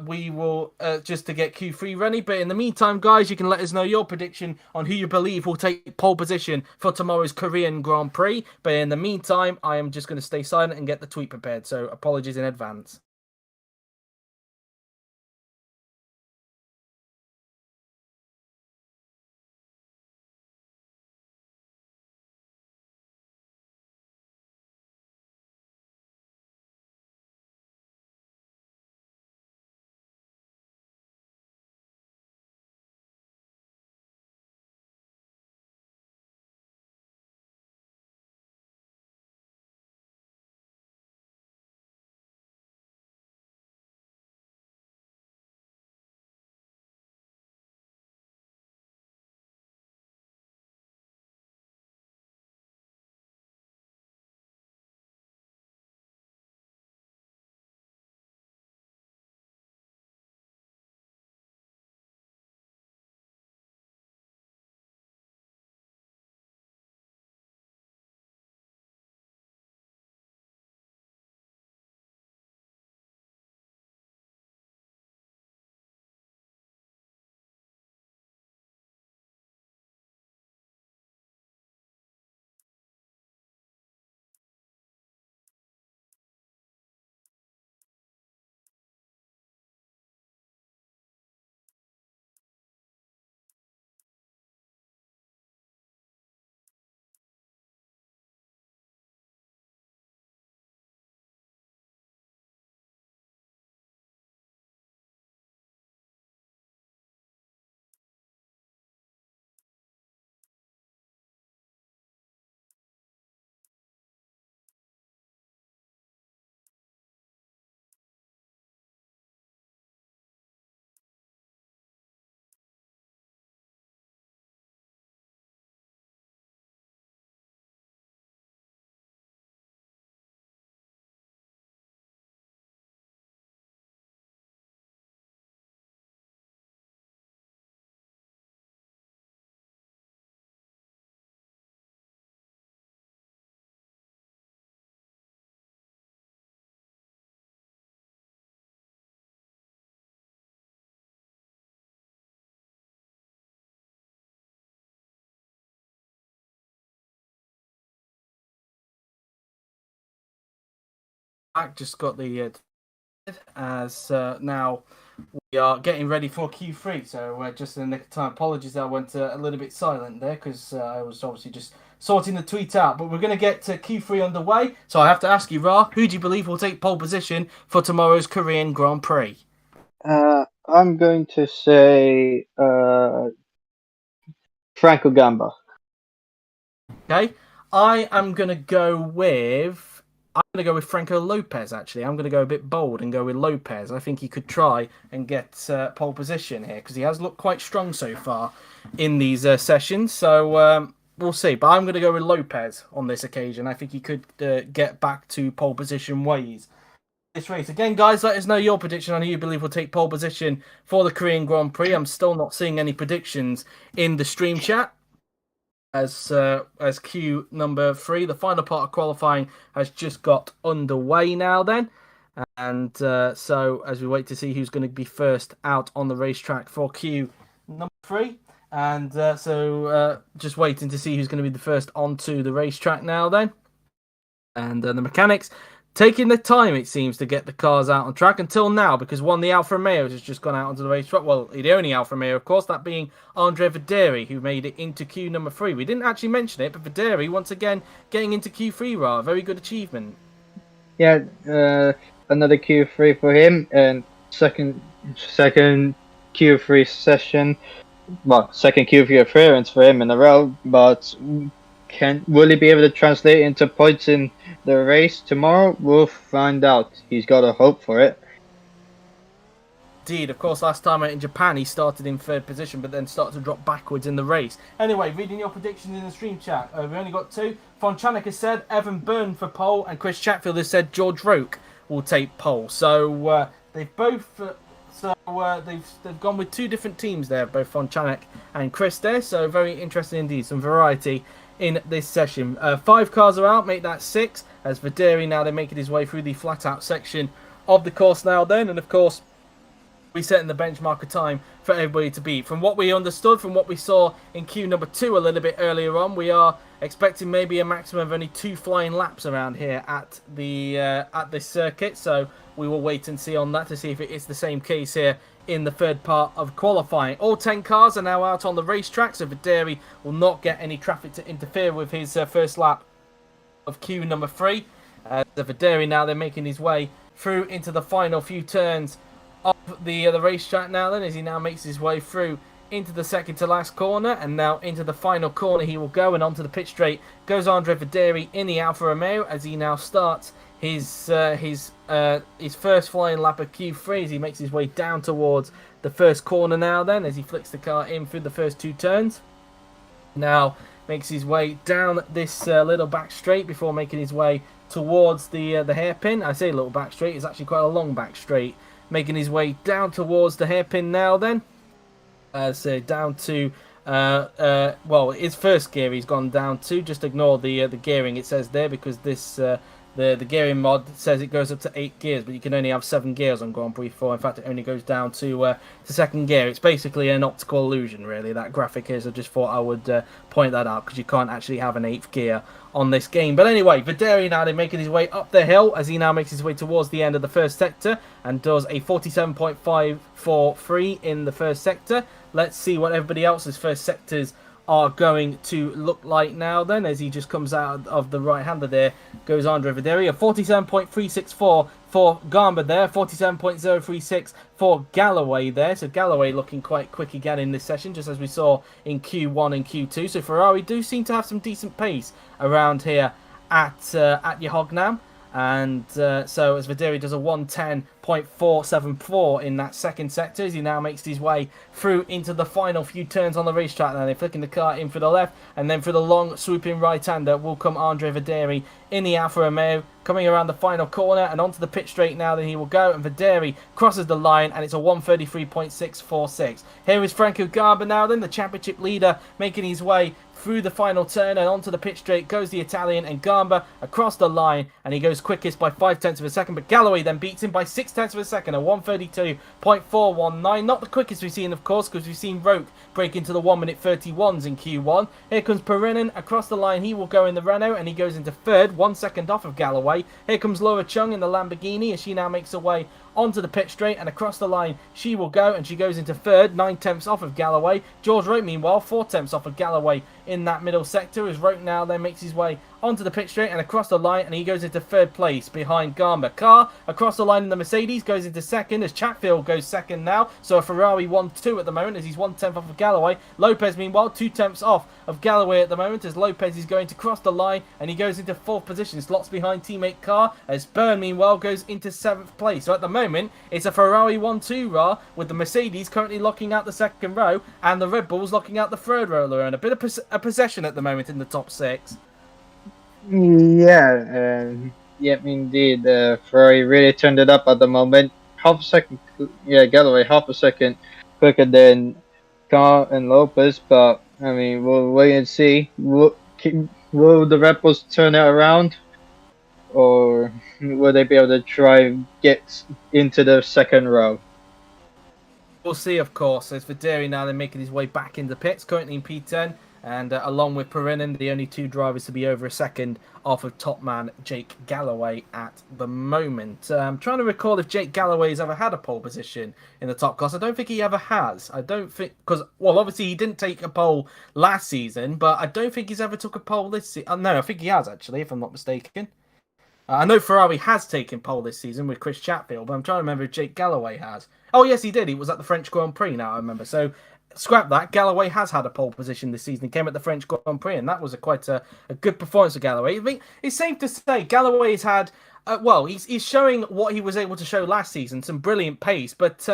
Speaker 1: we will just to get Q3 ready. But in the meantime, guys, you can let us know your prediction on who you believe will take pole position for tomorrow's Korean Grand Prix. But in the meantime, I am just going to stay silent and get the tweet prepared. So apologies in advance. I just got the as now we are getting ready for Q3. So just in the nick of time. Apologies that I went a little bit silent there because I was obviously just sorting the tweet out. But we're going to get Q3 underway. So I have to ask you, Ra, who do you believe will take pole position for tomorrow's Korean Grand Prix?
Speaker 2: I'm going to say Franco Gamba.
Speaker 1: Okay, I am going to go with. I'm going to go with Franco Lopez, actually. I'm going to go a bit bold and go with Lopez. I think he could try and get pole position here because he has looked quite strong so far in these sessions. So we'll see. But I'm going to go with Lopez on this occasion. I think he could get back to pole position ways this race. Again, guys, let us know your prediction on who you believe will take pole position for the Korean Grand Prix. I'm still not seeing any predictions in the stream chat as Q number 3. The final part of qualifying has just got underway now then. And so as we wait to see who's going to be first out on the racetrack for Q number 3. And so just waiting to see who's going to be the first onto the racetrack now then. And the mechanics taking the time, it seems, to get the cars out on track until now, because one, the Alfa Romeo has just gone out onto the racetrack. Well, the only Alfa Romeo, of course, that being Andre Videri, who made it into Q number 3. We didn't actually mention it, but Videri, once again, getting into Q3, Ra. Very good achievement.
Speaker 2: Yeah, another Q3 for him, and second Q3 session. Well, second Q3 appearance for him in a row, but will he be able to translate into points in the race tomorrow? We'll find out. He's got a hope for it.
Speaker 1: Indeed, of course, last time out in Japan, he started in 3rd position, but then started to drop backwards in the race. Anyway, reading your predictions in the stream chat, we've only got 2. Fonchanek has said Evan Byrne for pole, and Chris Chatfield has said George Roke will take pole. So they've both. They've gone with 2 different teams there, both Fonchanek and Chris there. So very interesting indeed, some variety in this session. 5 cars are out, make that 6. As Videri now they're making his way through the flat out section of the course now. Then, and of course, we setting the benchmark of time for everybody to beat. From what we understood, from what we saw in Q number 2 a little bit earlier on, we are expecting maybe a maximum of only 2 flying laps around here at the at this circuit. So we will wait and see on that to see if it is the same case here in the 3rd part of qualifying. All 10 cars are now out on the racetrack, so Videri will not get any traffic to interfere with his first lap of Q number 3. The Videri now they're making his way through into the final few turns of the racetrack now then, as he now makes his way through into the second to last corner, and now into the final corner he will go, and onto the pit straight goes Andre Videri in the Alfa Romeo as he now starts his first flying lap of Q3 as he makes his way down towards the first corner now then, as he flicks the car in through the first 2 turns. Now makes his way down this little back straight before making his way towards the hairpin. I say little back straight, it's actually quite a long back straight. Making his way down towards the hairpin now then. So down to, well, his first gear he's gone down to. Just ignore the gearing it says there, because this the gearing mod says it goes up to 8 gears, but you can only have 7 gears on Grand Prix 4. In fact, it only goes down to 2nd gear. It's basically an optical illusion, really, that graphic is. I just thought I would point that out, because you can't actually have an 8th gear on this game. But anyway, Videri now making his way up the hill as he now makes his way towards the end of the first sector and does a 47.543 in the first sector. Let's see what everybody else's first sectors are going to look like now then, as he just comes out of the right-hander there, goes Andre Videri. A 47.364 for Garber there, 47.036 for Galloway there. So Galloway looking quite quick again in this session, just as we saw in Q1 and Q2. So Ferrari do seem to have some decent pace around here at Yehognam. And so as Videri does a 110.474 in that second sector, as he now makes his way through into the final few turns on the racetrack. Now they're flicking the car in for the left, and then for the long swooping right-hander will come Andre Videri in the Alfa Romeo, coming around the final corner and onto the pit straight now. Then he will go, and Videri crosses the line, and it's a 133.646. Here is Franco Garber now then, the championship leader, making his way through the final turn, and onto the pit straight goes the Italian, and Garber across the line, and he goes quickest by 0.5 of a second, but Galloway then beats him by 0.6 of a second, a 132.419. Not the quickest we've seen, of course, because we've seen Roke break into the 1-minute 31s in Q1. Here comes Perinen across the line. He will go in the Renault, and he goes into 3rd, 1 second off of Galloway. Here comes Laura Chung in the Lamborghini, as she now makes her way onto the pit straight, and across the line she will go, and she goes into 3rd, 9/10 off of Galloway. George Roke, meanwhile, 4/10 off of Galloway in that middle sector, as Roke now then makes his way onto the pit straight and across the line, and he goes into 3rd place behind Garber. Carr across the line in the Mercedes goes into 2nd, as Chatfield goes 2nd now, so a Ferrari 1-2 at the moment, as he's 1/10 off of Galloway. Lopez, meanwhile, 2/10 off of Galloway at the moment, as Lopez is going to cross the line, and he goes into 4th position, slots behind teammate Carr, as Byrne, meanwhile, goes into 7th place. So at the moment, it's a Ferrari 1-2 raw, with the Mercedes currently locking out the 2nd row, and the Red Bulls locking out the 3rd row, and a bit of a possession at the moment in the top 6.
Speaker 2: Yeah, indeed. Ferrari really turned it up at the moment. Half a second, Galloway, half a second quicker than Carr and Lopez, but I mean, we'll wait and see. Will the Red Bulls turn it around, or will they be able to try and get into the 2nd row?
Speaker 1: We'll see, of course. As Videri now, they're making his way back into pits, currently in P10. And along with Perrinen, the only two drivers to be over a second off of top man Jake Galloway at the moment. I'm trying to recall if Jake Galloway's ever had a pole position in the top class. I don't think he ever has. I don't think, because, well, obviously he didn't take a pole last season, but I don't think he's ever took a pole this season. No, I think he has, actually, if I'm not mistaken. I know Ferrari has taken pole this season with Chris Chatfield, but I'm trying to remember if Jake Galloway has. Oh, yes, he did. He was at the French Grand Prix now, I remember. So, scrap that. Galloway has had a pole position this season. He came at the French Grand Prix, and that was quite a good performance of Galloway. I mean, it's safe to say Galloway's had, well, he's showing what he was able to show last season, some brilliant pace, but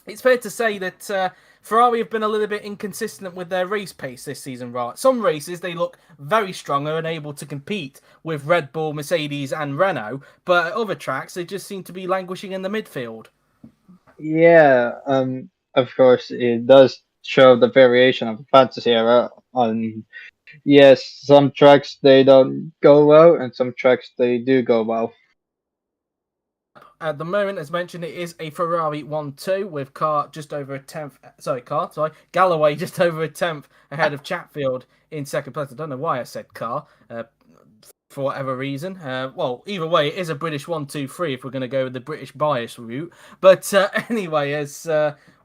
Speaker 1: it's fair to say that Ferrari have been a little bit inconsistent with their race pace this season, right? Some races, they look very strong and able to compete with Red Bull, Mercedes, and Renault, but at other tracks, they just seem to be languishing in the midfield.
Speaker 2: Yeah, of course, it does show the variation of the fantasy era. On yes, some tracks they don't go well, and some tracks they do go well.
Speaker 1: At the moment, as mentioned, it is a Ferrari 1-2 with just over a tenth. Sorry, Galloway just over a tenth ahead of Chatfield in second place. I don't know why I said for whatever reason. Well, either way, it is a British 1-2-3 if we're going to go with the British bias route. But anyway, as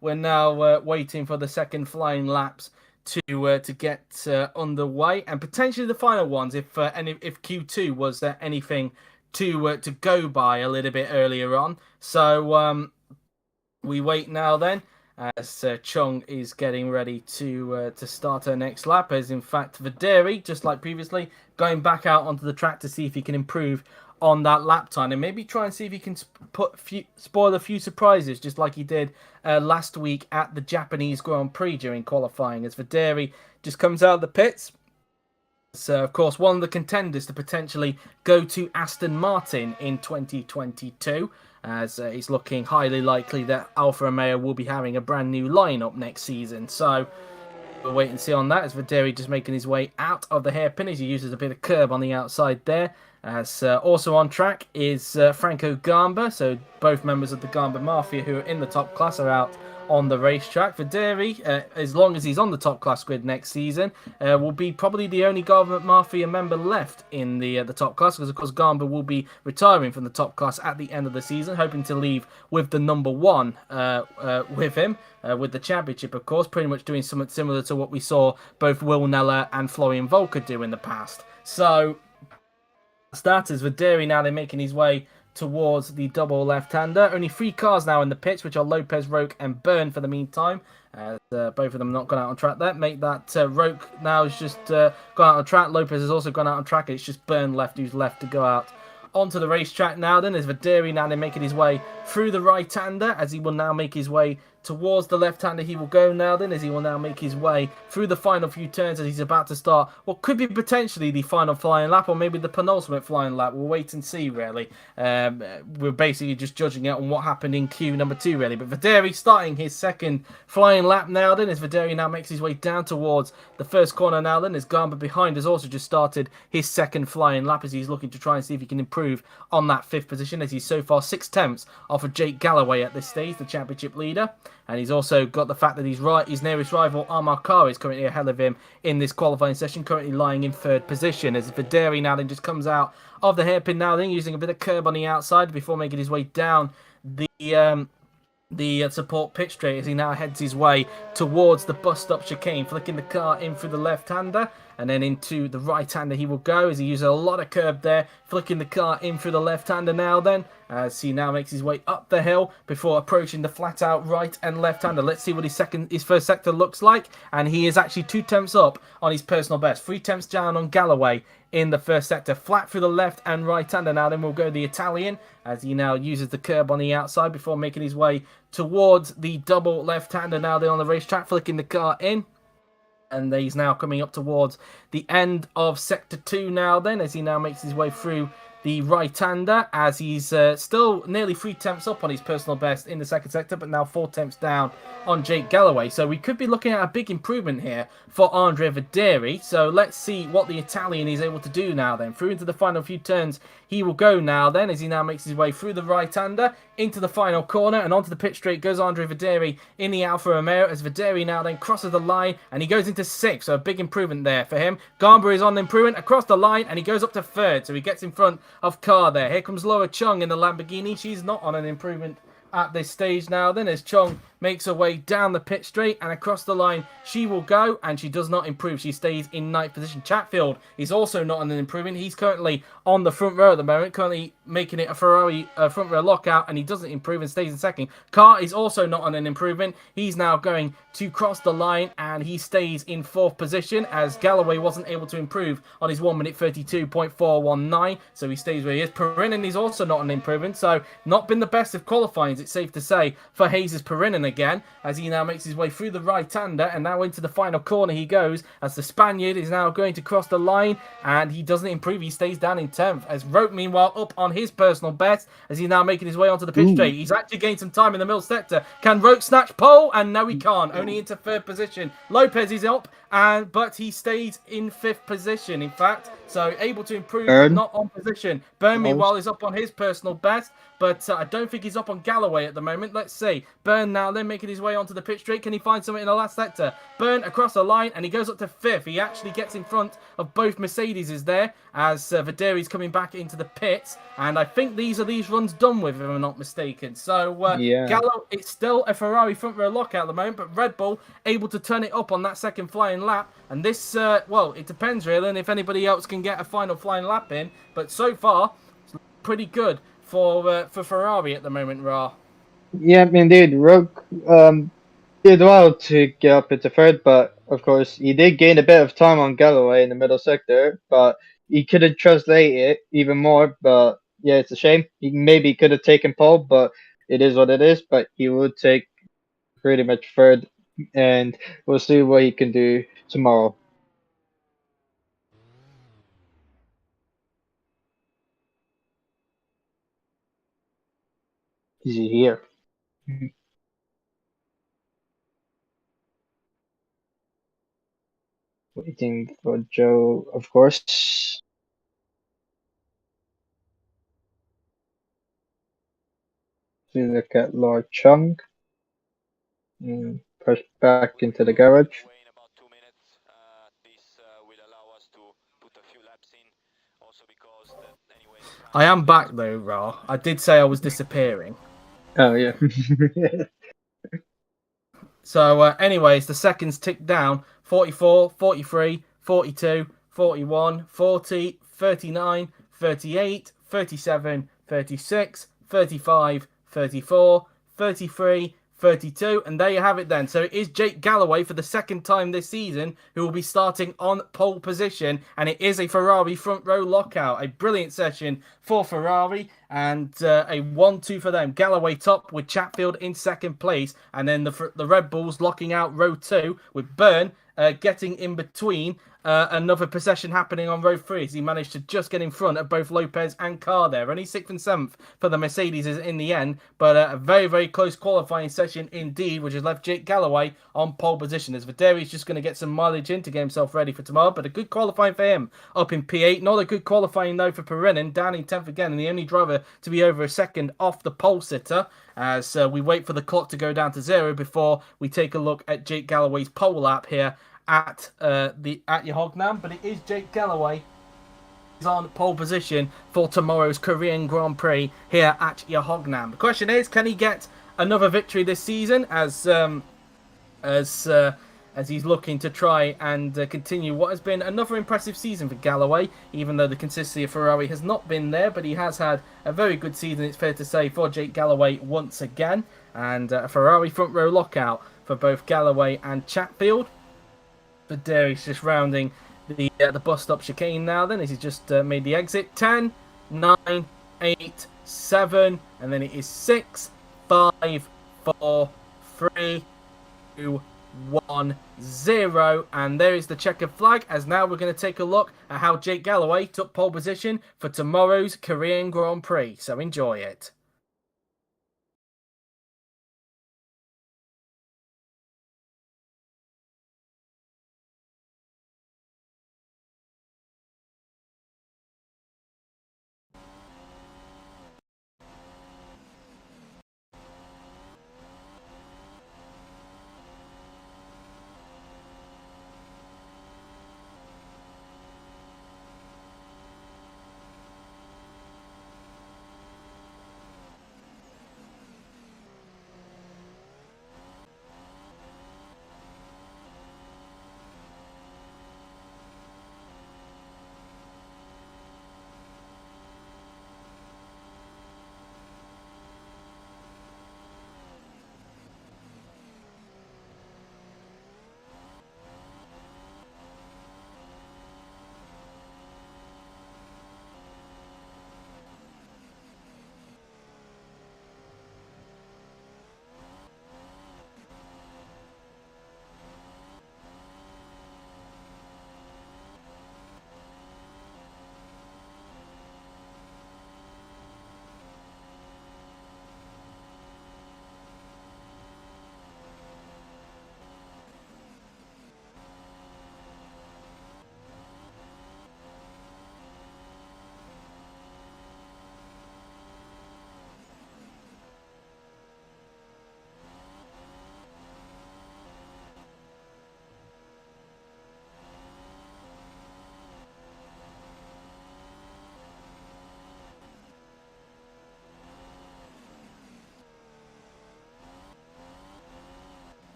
Speaker 1: we're now waiting for the second flying laps to get underway, and potentially the final ones if Q2 was anything to go by a little bit earlier on. So we wait now then as Chung is getting ready to start her next lap, as in fact Vaderi, just like previously, going back out onto the track to see if he can improve on that lap time and maybe try and see if he can spoil a few surprises, just like he did last week at the Japanese Grand Prix during qualifying, as Vaderi just comes out of the pits. So, of course, one of the contenders to potentially go to Aston Martin in 2022, as it's looking highly likely that Alfa Romeo will be having a brand new lineup next season. So, we'll wait and see on that, as Vaderi just making his way out of the hairpin as he uses a bit of curb on the outside there. As also on track is Franco Gamba, so both members of the Gamba Mafia who are in the top class are out on the racetrack. Vaderi, as long as he's on the top class grid next season, will be probably the only Gamba Mafia member left in the top class, because of course Gamba will be retiring from the top class at the end of the season, hoping to leave with the number one with him, with the championship, of course, pretty much doing something similar to what we saw both Will Neller and Florian Volker do in the past. So, starters, Vaderi now they're making his way towards the double left-hander. Only 3 cars now in the pits, which are Lopez, Roque, and Byrne for the meantime. Both of them not gone out on track there. Make that Roque now has just gone out on track. Lopez has also gone out on track. It's just Byrne left who's left to go out onto the racetrack now. Then there's Vaderi now. They're making his way through the right-hander, as he will now make his way towards the left-hander. He will go now then, as he will now make his way through the final few turns as he's about to start what could be potentially the final flying lap, or maybe the penultimate flying lap. We'll wait and see, really. We're basically just judging it on what happened in Q number 2, really. But Vaderi starting his second flying lap now then, as Vaderi now makes his way down towards the first corner now then, as Gamba behind has also just started his second flying lap, as he's looking to try and see if he can improve on that 5th position, as he's so far 6 tenths off of Jake Galloway at this stage, the championship leader. And he's also got the fact that his nearest rival, Amar Kar, is currently ahead of him in this qualifying session, currently lying in 3rd position. As Vaderi now then just comes out of the hairpin now then, using a bit of curb on the outside before making his way down the support pit straight, as he now heads his way towards the bus stop chicane, flicking the car in through the left-hander, and then into the right-hander he will go, as he uses a lot of curb there, flicking the car in through the left-hander now then, as he now makes his way up the hill before approaching the flat-out right and left-hander. Let's see what his first sector looks like, and he is actually 2 tenths up on his personal best, 3 tenths down on Galloway in the first sector, flat through the left and right-hander now. Then we'll go the Italian, as he now uses the curb on the outside before making his way towards the double left-hander now then on the racetrack, flicking the car in. And he's now coming up towards the end of Sector 2 now then, as he now makes his way through the right-hander, as he's still nearly 3 tenths up on his personal best in the second sector, but now 4 tenths down on Jake Galloway. So we could be looking at a big improvement here for Andrea Vaderi. So let's see what the Italian is able to do now then. Through into the final few turns, he will go now then, as he now makes his way through the right-hander. into the final corner and onto the pit straight goes Andre Videri in the Alfa Romeo as Videri now then crosses the line and he goes into 6th, so a big improvement there for him. Garber is on improvement across the line and he goes up to 3rd, so he gets in front of Carr there. Here comes Laura Chung in the Lamborghini. She's not on an improvement at this stage now then, as Chung makes her way down the pit straight and across the line she will go, and she does not improve. She stays in 9th position. Chatfield is also not on an improvement. He's currently on the front row at the moment, currently making it a Ferrari front row lockout, and he doesn't improve and stays in 2nd. Carr is also not on an improvement. He's now going to cross the line and he stays in 4th position as Galloway wasn't able to improve on his 1 minute 32.419, so he stays where he is. Perrinen is also not an improvement, so not been the best of qualifying, it's safe to say, for Hayes' Perrinen again, as he now makes his way through the right-hander and now into the final corner he goes, as the Spaniard is now going to cross the line and he doesn't improve. He stays down in 10th, as Rote meanwhile up on his personal best as he's now making his way onto the pit straight. He's actually gained some time in the middle sector. Can Rote snatch pole? And no, he can't. Only into 3rd position. Lopez is up, but he stays in 5th position, in fact, so able to improve but not on position. Byrne meanwhile is up on his personal best, but I don't think he's up on Galloway at the moment. Let's see. Byrne now then making his way onto the pit straight. Can he find something in the last sector? Byrne across the line and he goes up to 5th. He actually gets in front of both Mercedes there as Videri's coming back into the pits, and I think these runs done with, if I'm not mistaken. So Gallo, it's still a Ferrari front row lockout at the moment, but Red Bull able to turn it up on that second flying lap, and this well, it depends really on if anybody else can get a final flying lap in, but so far it's pretty good for Ferrari at the moment, Ra.
Speaker 2: Yeah, indeed. Rogue did well to get up into 3rd, but of course he did gain a bit of time on Galloway in the middle sector, but he could have translated it even more. But yeah, it's a shame. He maybe could have taken pole, but it is what it is. But he would take pretty much 3rd, and we'll see what he can do tomorrow. Is he here? Waiting for Joe, of course. We look at Lord Chung. Push back into the garage.
Speaker 1: I am back though, Ra. I did say I was disappearing.
Speaker 2: Oh yeah.
Speaker 1: So anyways, the seconds tick down: 44, 43, 42, 41, 40, 39, 38, 37, 36, 35, 34, 33, 32, and there you have it then. So it is Jake Galloway for the 2nd time this season who will be starting on pole position, and it is a Ferrari front row lockout. A brilliant session for Ferrari, and a 1-2 for them. Galloway top with Chatfield in 2nd place, and then the Red Bulls locking out row 2 with Byrne getting in between. Another procession happening on row 3 as he managed to just get in front of both Lopez and Carr there. Only 6th and 7th for the Mercedes in the end, but a very, very close qualifying session indeed, which has left Jake Galloway on pole position as Videri's just going to get some mileage in to get himself ready for tomorrow, but a good qualifying for him up in P8. Not a good qualifying though for Perrinen, down in 10th again, and the only driver to be over a second off the pole sitter, as we wait for the clock to go down to 0 before we take a look at Jake Galloway's pole lap here at Yohognam. But it is Jake Galloway is on pole position for tomorrow's Korean Grand Prix here at Yohognam. The question is, can he get another victory this season as he's looking to try and continue what has been another impressive season for Galloway, even though the consistency of Ferrari has not been there, but he has had a very good season, it's fair to say, for Jake Galloway once again, and a Ferrari front row lockout for both Galloway and Chatfield. Videri's just rounding the bus stop chicane now then, as he's just made the exit. 10, 9, 8, 7, and then it is 6, 5, 4, 3, 2, 1, 0, and there is the checkered flag, as now we're going to take a look at how Jake Galloway took pole position for tomorrow's Korean Grand Prix, so enjoy it.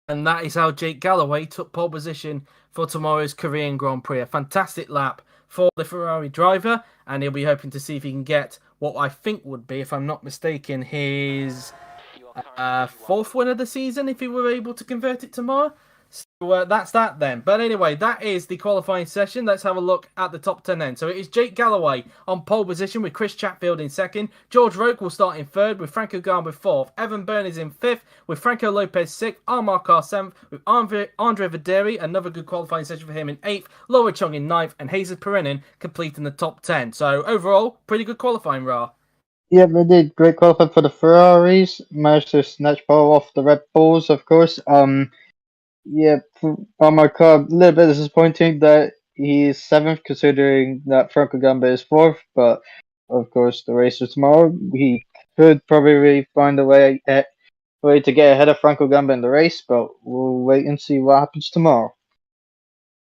Speaker 1: And that is how Jake Galloway took pole position for tomorrow's Korean Grand Prix. A fantastic lap for the Ferrari driver, and he'll be hoping to see if he can get what I think would be, if I'm not mistaken, his fourth win of the season if he were able to convert it tomorrow. So that's that then. But anyway, that is the qualifying session. Let's have a look at the top 10 then. So it is Jake Galloway on pole position with Chris Chatfield in second. George Roke will start in third with Franco Garber fourth. Evan Byrne is in fifth with Franco Lopez sixth. Armar Carr seventh with Andre Videri. Another good qualifying session for him in eighth. Laura Chung in ninth and Hazel Perinin completing the top 10. So overall, pretty good qualifying, Ra.
Speaker 2: Yeah, they did great qualifying for the Ferraris. Managed to snatch pole off the Red Bulls, of course. Yeah, on my car, a little bit disappointing that he's seventh, considering that Franco Gamba is fourth. But of course, the race is tomorrow. He could probably find a way to get ahead of Franco Gamba in the race, but we'll wait and see what happens tomorrow.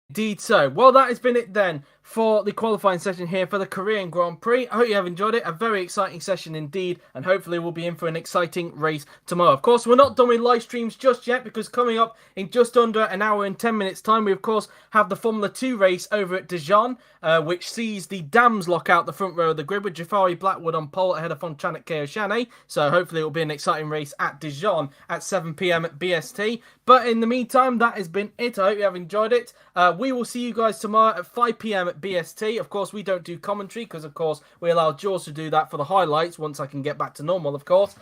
Speaker 1: Indeed so. Well, that has been it then for the qualifying session here for the Korean Grand Prix. I hope you have enjoyed it. A very exciting session indeed, and hopefully we'll be in for an exciting race tomorrow. Of course, we're not done with live streams just yet, because coming up in just under an hour and 10 minutes time, we of course have the Formula 2 race over at Dijon, which sees the Dams lock out the front row of the grid with Jafari Blackwood on pole ahead of Fonchanek Keoshane. So hopefully it will be an exciting race at Dijon at 7 p.m. at BST. But in the meantime, that has been it. I hope you have enjoyed it. We will see you guys tomorrow at 5 p.m. at BST. Of course, we don't do commentary because, of course, we allow Jaws to do that for the highlights once I can get back to normal, of course.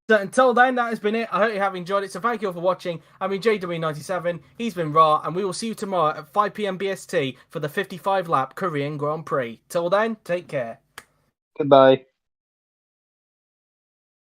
Speaker 1: But until then, that has been it. I hope you have enjoyed it. So thank you all for watching. I've been JW97. He's been Ra, and we will see you tomorrow at 5 p.m. BST for the 55-lap Korean Grand Prix. Till then, take care.
Speaker 2: Goodbye.